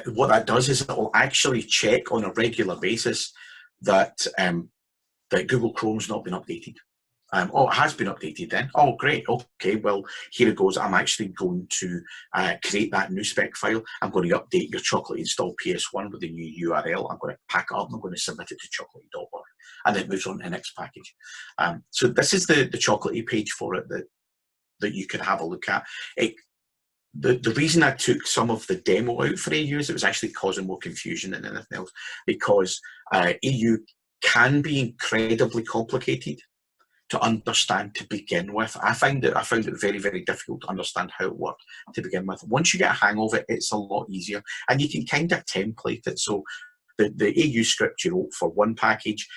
[SPEAKER 2] what that does is it will actually check on a regular basis that that Google Chrome's not been updated. Oh, it has been updated then. Oh, great. Okay, well, here it goes. I'm actually going to create that new spec file. I'm going to update your Chocolatey install PS1 with the new URL. I'm going to pack it up and I'm going to submit it to chocolatey.org. And then it moves on to the next package. So this is the Chocolatey page for it that you can have a look at. The reason I took some of the demo out for AU is it was actually causing more confusion than anything else, because AU can be incredibly complicated to understand to begin with. I found it very, very difficult to understand how it worked to begin with. Once you get a hang of it, it's a lot easier, and you can kind of template it. So the AU script you wrote for one package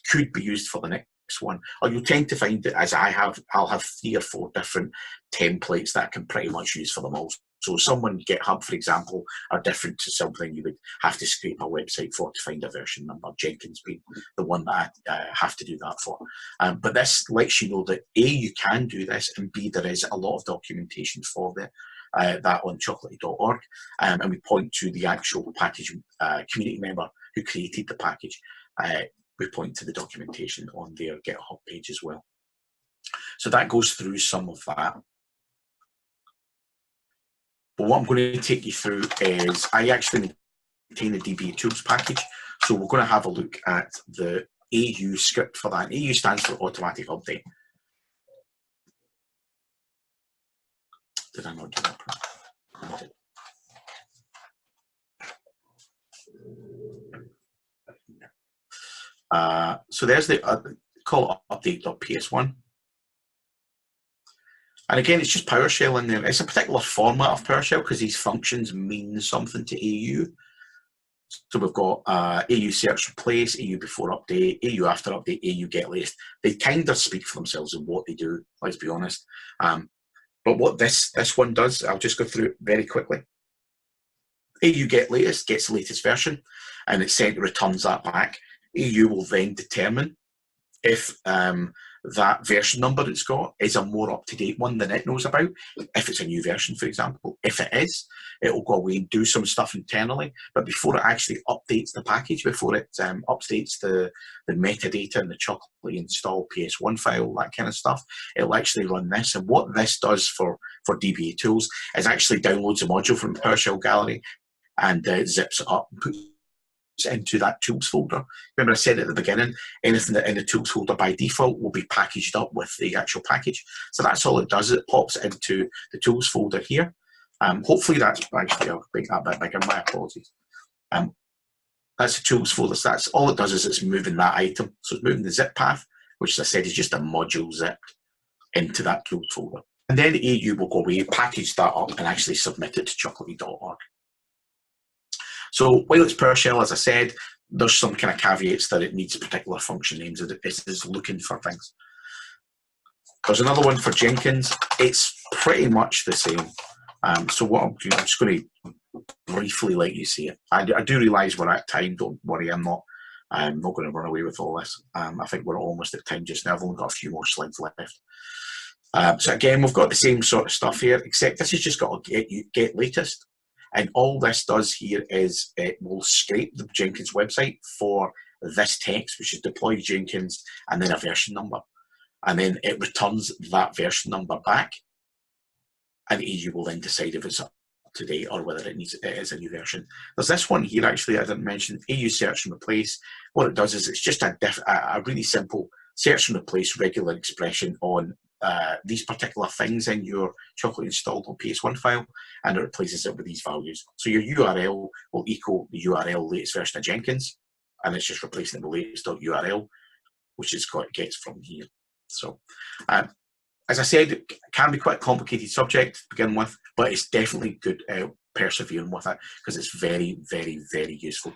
[SPEAKER 2] could be used for the next one, or you'll tend to find that, as I'll have 3 or 4 different templates that I can pretty much use for them all. So someone GitHub, for example, are different to something you would have to scrape a website for to find a version number. Jenkins being the one that I have to do that for. But this lets you know that A, you can do this, and B, there is a lot of documentation for that on chocolatey.org. And we point to the actual package community member who created the package. We point to the documentation on their GitHub page as well. So that goes through some of that. But what I'm going to take you through is I actually maintain the DBA tools package. So we're going to have a look at the AU script for that. AU stands for automatic update. Did I not do that properly? So there's the call update.ps1. And again, it's just PowerShell in there. It's a particular format of PowerShell because these functions mean something to AU. So we've got AU search replace, AU before update, AU after update, AU get latest. They kind of speak for themselves in what they do, let's be honest. But what this one does, I'll just go through it very quickly. AU get latest gets the latest version, and it returns that back. AU will then determine if that version number it's got is a more up-to-date one than it knows about. If it's a new version, for example, if it is, it will go away and do some stuff internally. But before it actually updates the package, before it updates the metadata and the Chocolatey install PS1 file, that kind of stuff, it'll actually run this. And what this does for DBA tools is actually downloads a module from the PowerShell gallery and zips it up and puts into that tools folder. Remember I said at the beginning, anything that in the tools folder by default will be packaged up with the actual package. So that's all it does. It pops into the tools folder here. Hopefully that's actually, I'll make that a bit bigger, my apologies. That's the tools folder. So that's all it does is it's moving that item. So it's moving the zip path, which as I said is just a module zipped into that tools folder. And then AU will go away, package that up and actually submit it to chocolatey.org. So while it's PowerShell, as I said, there's some kind of caveats that it needs particular function names. It is looking for things. There's another one for Jenkins. It's pretty much the same. So what I'm doing, I'm just going to briefly let you see it. I do realise we're at time. Don't worry, I'm not going to run away with all this. I think we're almost at time just now. I've only got a few more slides left. So again, we've got the same sort of stuff here, except this has just got to get latest. And all this does here is it will scrape the Jenkins website for this text, which is deploy Jenkins and then a version number. And then it returns that version number back. And AU will then decide if it's up to date or whether it is a new version. There's this one here actually I didn't mention, AU search and replace. What it does is it's just a really simple search and replace regular expression on these particular things in your Chocolatey installed on PS1 file, and it replaces it with these values. So your URL will equal the URL latest version of Jenkins, and it's just replacing it with latest.url, which is what it gets from here. So, as I said, it can be quite a complicated subject to begin with, but it's definitely good persevering with it because it's very, very, very useful.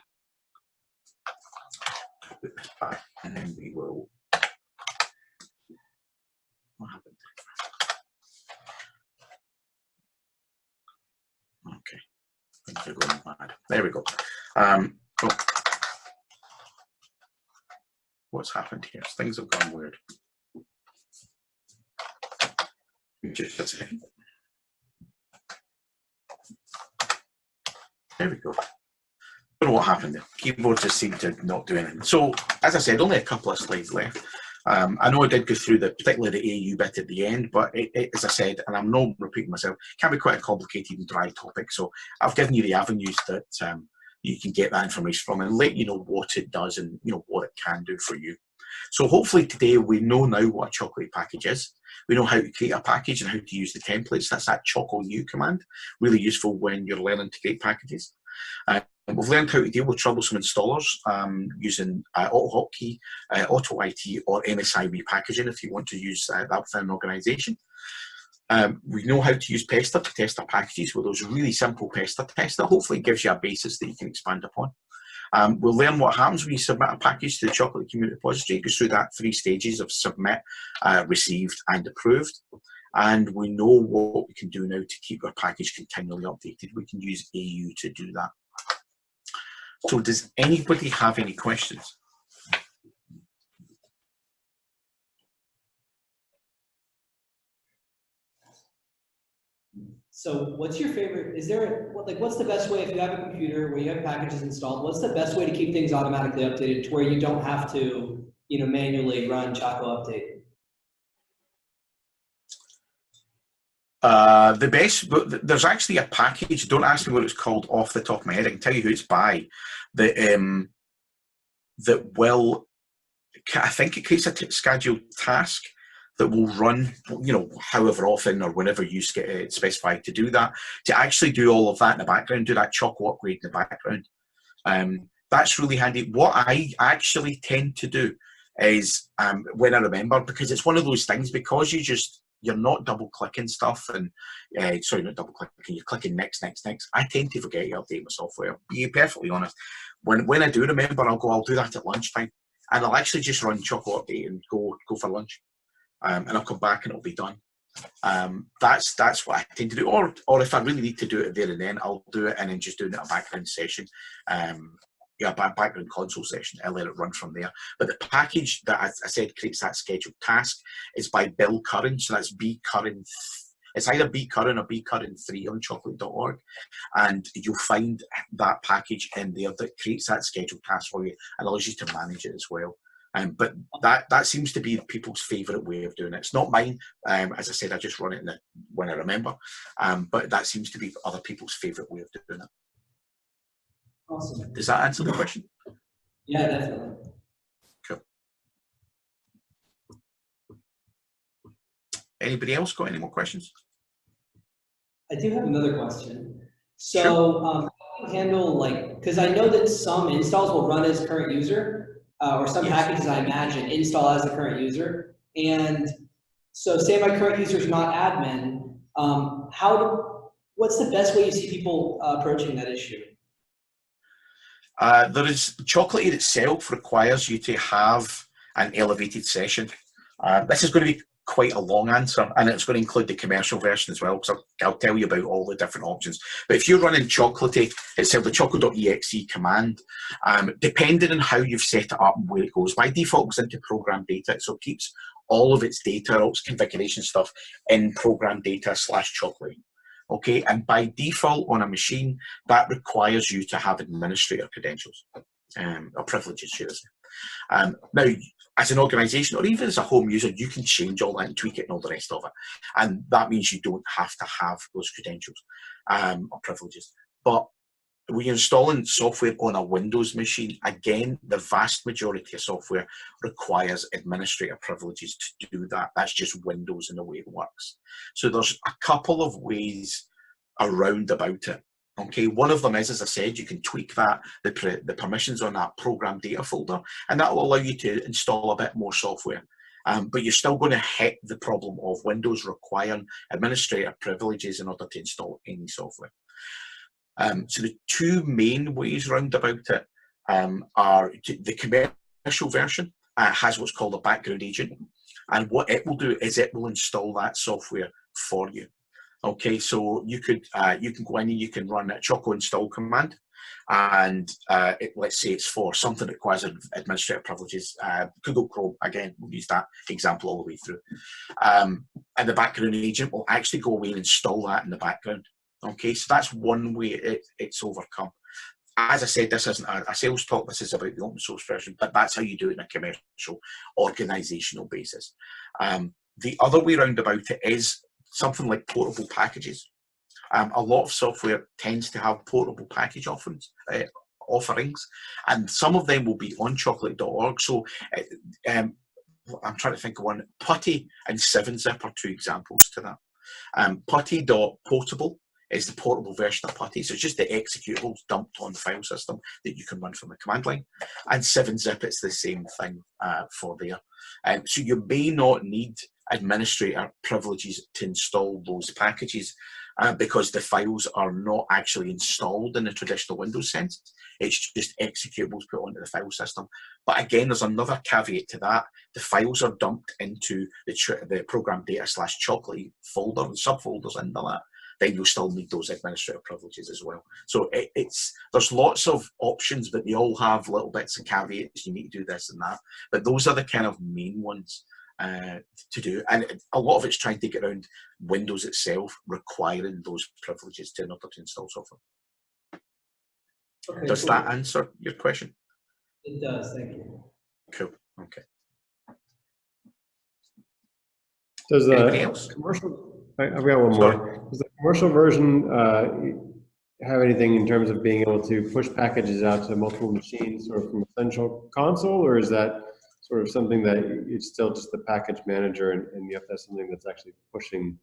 [SPEAKER 2] Put this back, and then we will. What happened? Okay, things are going mad. There we go. Oh. What's happened here? Things have gone weird. Just a second. There we go. I don't know what happened there. Keyboard just seemed to not do anything. So, as I said, only a couple of slides left. I know I did go through particularly the AU bit at the end, but as I said, and I'm not repeating myself, it can be quite a complicated and dry topic. So I've given you the avenues that you can get that information from and let you know what it does and what it can do for you. So hopefully today we know now what a Chocolatey package is. We know how to create a package and how to use the templates. That's that chocu command, really useful when you're learning to create packages. We've learned how to deal with troublesome installers using AutoHotkey, AutoIT, or MSI repackaging if you want to use that within an organisation. We know how to use Pester to test our packages with those really simple Pester tests that hopefully gives you a basis that you can expand upon. We'll learn what happens when you submit a package to the Chocolatey Community Repository. It goes through that 3 stages of submit, received, and approved. and we know what we can do now to keep our package continually updated. We can use AU to do that. So does anybody have any questions?
[SPEAKER 3] So what's your favorite, is there, what's the best way if you have a computer where you have packages installed, what's the best way to keep things automatically updated to where you don't have to, manually run Choco update?
[SPEAKER 2] The best, there's actually a package, don't ask me what it's called off the top of my head, I can tell you who it's by, that will, I think it creates a scheduled task that will run, however often or whenever you specify to do that, to actually do all of that in the background, do that Choco upgrade in the background. That's really handy. What I actually tend to do is, when I remember, because it's one of those things, because you're not double clicking stuff and, sorry, not double clicking, you're clicking next. I tend to forget to update my software, be perfectly honest. When I do remember, I'll do that at lunchtime. And I'll actually just run Choco update and go for lunch, and I'll come back and it'll be done. That's what I tend to do. Or if I really need to do it there and then, I'll do it and then just do it in a background session, background console session. I'll let it run from there. But the package that I said creates that scheduled task is by Bill Curran. So that's B Curran. It's either B Curran or B Curran 3 on chocolate.org, and you'll find that package in there that creates that scheduled task for you and allows you to manage it as well. But that seems to be people's favourite way of doing it. It's not mine. As I said, I just run it when I remember. But that seems to be other people's favourite way of doing it.
[SPEAKER 3] Awesome.
[SPEAKER 2] Does that answer the question?
[SPEAKER 3] Yeah, definitely.
[SPEAKER 2] Cool. Anybody else got any more questions?
[SPEAKER 3] I do have another question. So,
[SPEAKER 2] Sure.
[SPEAKER 3] How do you handle, because I know that some installs will run as current user, or some
[SPEAKER 2] Yes.
[SPEAKER 3] packages, I imagine, install as the current user. And so say my current user is not admin, what's the best way you see people approaching that issue?
[SPEAKER 2] Chocolatey itself requires you to have an elevated session. This is going to be quite a long answer, and it's going to include the commercial version as well, because I'll tell you about all the different options. But if you're running Chocolatey itself, the choco.exe command, depending on how you've set it up and where it goes, by default it goes into program data, so it keeps all of its data, all its configuration stuff in program data /Chocolatey. Okay, and by default on a machine, that requires you to have administrator credentials, or privileges, should I say. Now, as an organization or even as a home user, you can change all that and tweak it and all the rest of it. And that means you don't have to have those credentials or privileges. But when you're installing software on a Windows machine, again, the vast majority of software requires administrator privileges to do that. That's just Windows and the way it works. So there's a couple of ways around about it. Okay, one of them is, as I said, you can tweak that, the permissions on that program data folder, and that will allow you to install a bit more software. But you're still going to hit the problem of Windows requiring administrator privileges in order to install any software. So the two main ways round about it are the commercial version has what's called a background agent, and what it will do is it will install that software for you. Okay, so you can go in and you can run a Choco install command, and let's say it's for something that requires administrative privileges. Google Chrome, again, we'll use that example all the way through. And the background agent will actually go away and install that in the background. Okay, so that's one way it's overcome. As I said, this isn't a sales talk, this is about the open source version, but that's how you do it in a commercial, organizational basis. The other way round about it is something like portable packages. A lot of software tends to have portable package offerings, and some of them will be on chocolate.org. So I'm trying to think of one. Putty and 7-zip are two examples to that. Putty.portable is the portable version of Putty. So it's just the executables dumped on the file system that you can run from the command line. And 7-zip, it's the same thing for there. So you may not need administrator privileges to install those packages because the files are not actually installed in the traditional Windows sense. It's just executables put onto the file system. But again, there's another caveat to that. The files are dumped into the program data / Chocolatey folder, the subfolders under that. Then you'll still need those administrative privileges as well. So there's lots of options, but they all have little bits of caveats. You need to do this and that. But those are the kind of main ones to do. And a lot of it's trying to get around Windows itself requiring those privileges in order to install software.
[SPEAKER 3] Okay,
[SPEAKER 2] Does
[SPEAKER 3] cool.
[SPEAKER 2] that answer your question?
[SPEAKER 3] It does, thank you.
[SPEAKER 2] Cool. Okay.
[SPEAKER 1] Does
[SPEAKER 2] Anybody
[SPEAKER 1] the
[SPEAKER 2] else?
[SPEAKER 1] commercial, I've got one more. Does the commercial version have anything in terms of being able to push packages out to multiple machines sort of from a central console, or is that sort of something that it's still just the package manager and you have to have something that's actually pushing,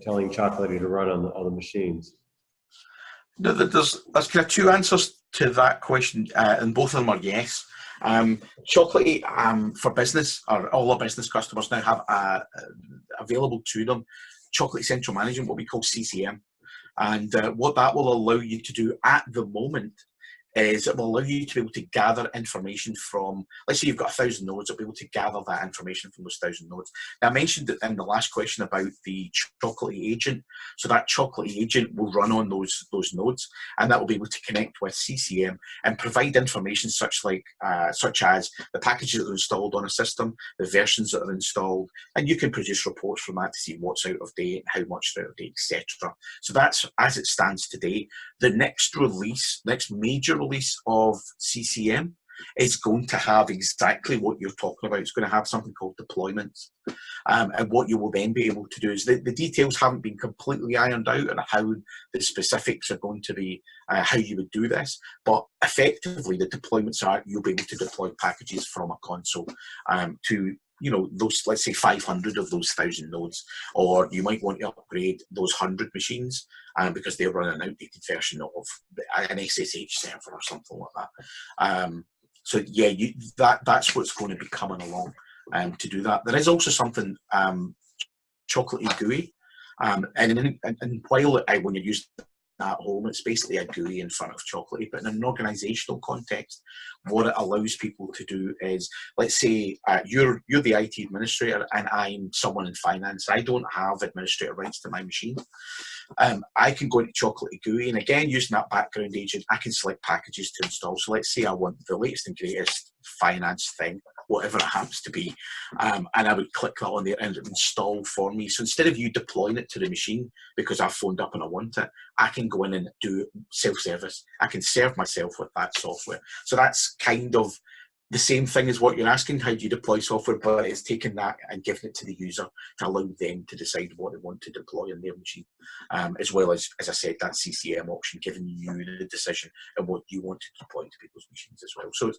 [SPEAKER 1] telling Chocolatey to run on all the machines?
[SPEAKER 2] No, there's kind of two answers to that question, and both of them are yes. Chocolatey for business, or all our business customers now have available to them Chocolatey Central Management, what we call CCM. And what that will allow you to do at the moment is it will allow you to be able to gather information from, let's say you've got 1,000 nodes, it'll be able to gather that information from those 1,000 nodes. Now, I mentioned it in the last question about the Chocolatey agent. So that Chocolatey agent will run on those nodes, and that will be able to connect with CCM and provide information such as the packages that are installed on a system, the versions that are installed, and you can produce reports from that to see what's out of date, how much is out of date, etc. So that's as it stands today. The next major release of CCM is going to have exactly what you're talking about. It's going to have something called deployments. And what you will then be able to do is the details haven't been completely ironed out on how the specifics are going to be, how you would do this. But effectively, the deployments are you'll be able to deploy packages from a console to those, let's say 500 of those 1,000 nodes, or you might want to upgrade those 100 machines because they run an outdated version of an SSH server or something like that. So yeah, that's what's going to be coming along to do that. There is also something, Chocolatey GUI, and while when you're using at home, it's basically a GUI in front of Chocolatey, but in an organizational context, what it allows people to do is, let's say you're the IT administrator and I'm someone in finance. I don't have administrator rights to my machine. I can go into Chocolatey GUI, and again, using that background agent, I can select packages to install. So let's say I want the latest and greatest finance thing, whatever it happens to be, and I would click that on there and it would install for me. So instead of you deploying it to the machine because I've phoned up and I want it, I can go in and do self-service. I can serve myself with that software. So that's kind of the same thing as what you're asking, how do you deploy software, but it's taking that and giving it to the user to allow them to decide what they want to deploy on their machine, as well as I said, that CCM option, giving you the decision and what you want to deploy to people's machines as well. So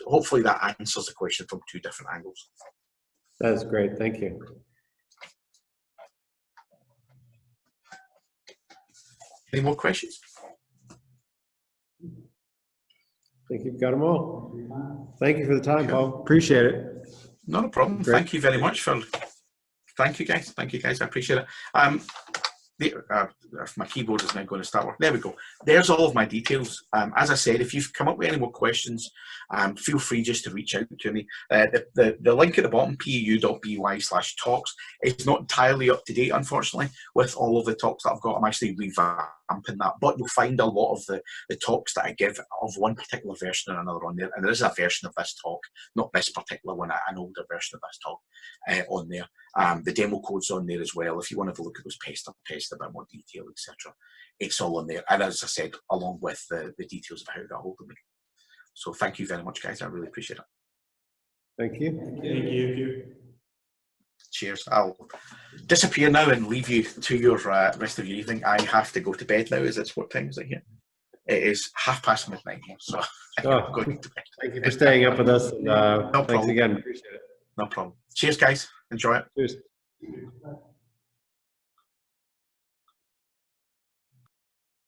[SPEAKER 2] hopefully that answers the question from two different angles.
[SPEAKER 1] That's great, thank you.
[SPEAKER 2] Any more questions?
[SPEAKER 1] I think you've got them all. Thank you for the time, Paul. Appreciate it.
[SPEAKER 2] Not a problem.
[SPEAKER 1] Great.
[SPEAKER 2] Thank you very much for. Thank you guys. Thank you guys. I appreciate it. My keyboard is now going to start working. There we go. There's all of my details. As I said, if you've come up with any more questions, feel free just to reach out to me. The link at the bottom, pau.by/talks, is not entirely up to date, unfortunately, with all of the talks that I've got. I'm actually revamping that, but you'll find a lot of the talks that I give of one particular version or another on there. And there is a version of this talk, not this particular one, an older version of this talk on there. The demo code's on there as well. If you want to have a look at those Pester tests, a bit more detail, etc., it's all on there. And as I said, along with the details of how to get hold of me. So thank you very much, guys. I really appreciate it.
[SPEAKER 1] Thank you.
[SPEAKER 3] Thank you.
[SPEAKER 2] Cheers. I'll disappear now and leave you to your rest of your evening. I have to go to bed now. What time is it here? It is midnight here, so I'm going to bed.
[SPEAKER 1] Thank you for staying up with us. And,
[SPEAKER 2] no
[SPEAKER 1] thanks
[SPEAKER 2] problem.
[SPEAKER 1] again. Appreciate it.
[SPEAKER 2] No problem. Cheers, guys. Enjoy it.
[SPEAKER 1] Cheers.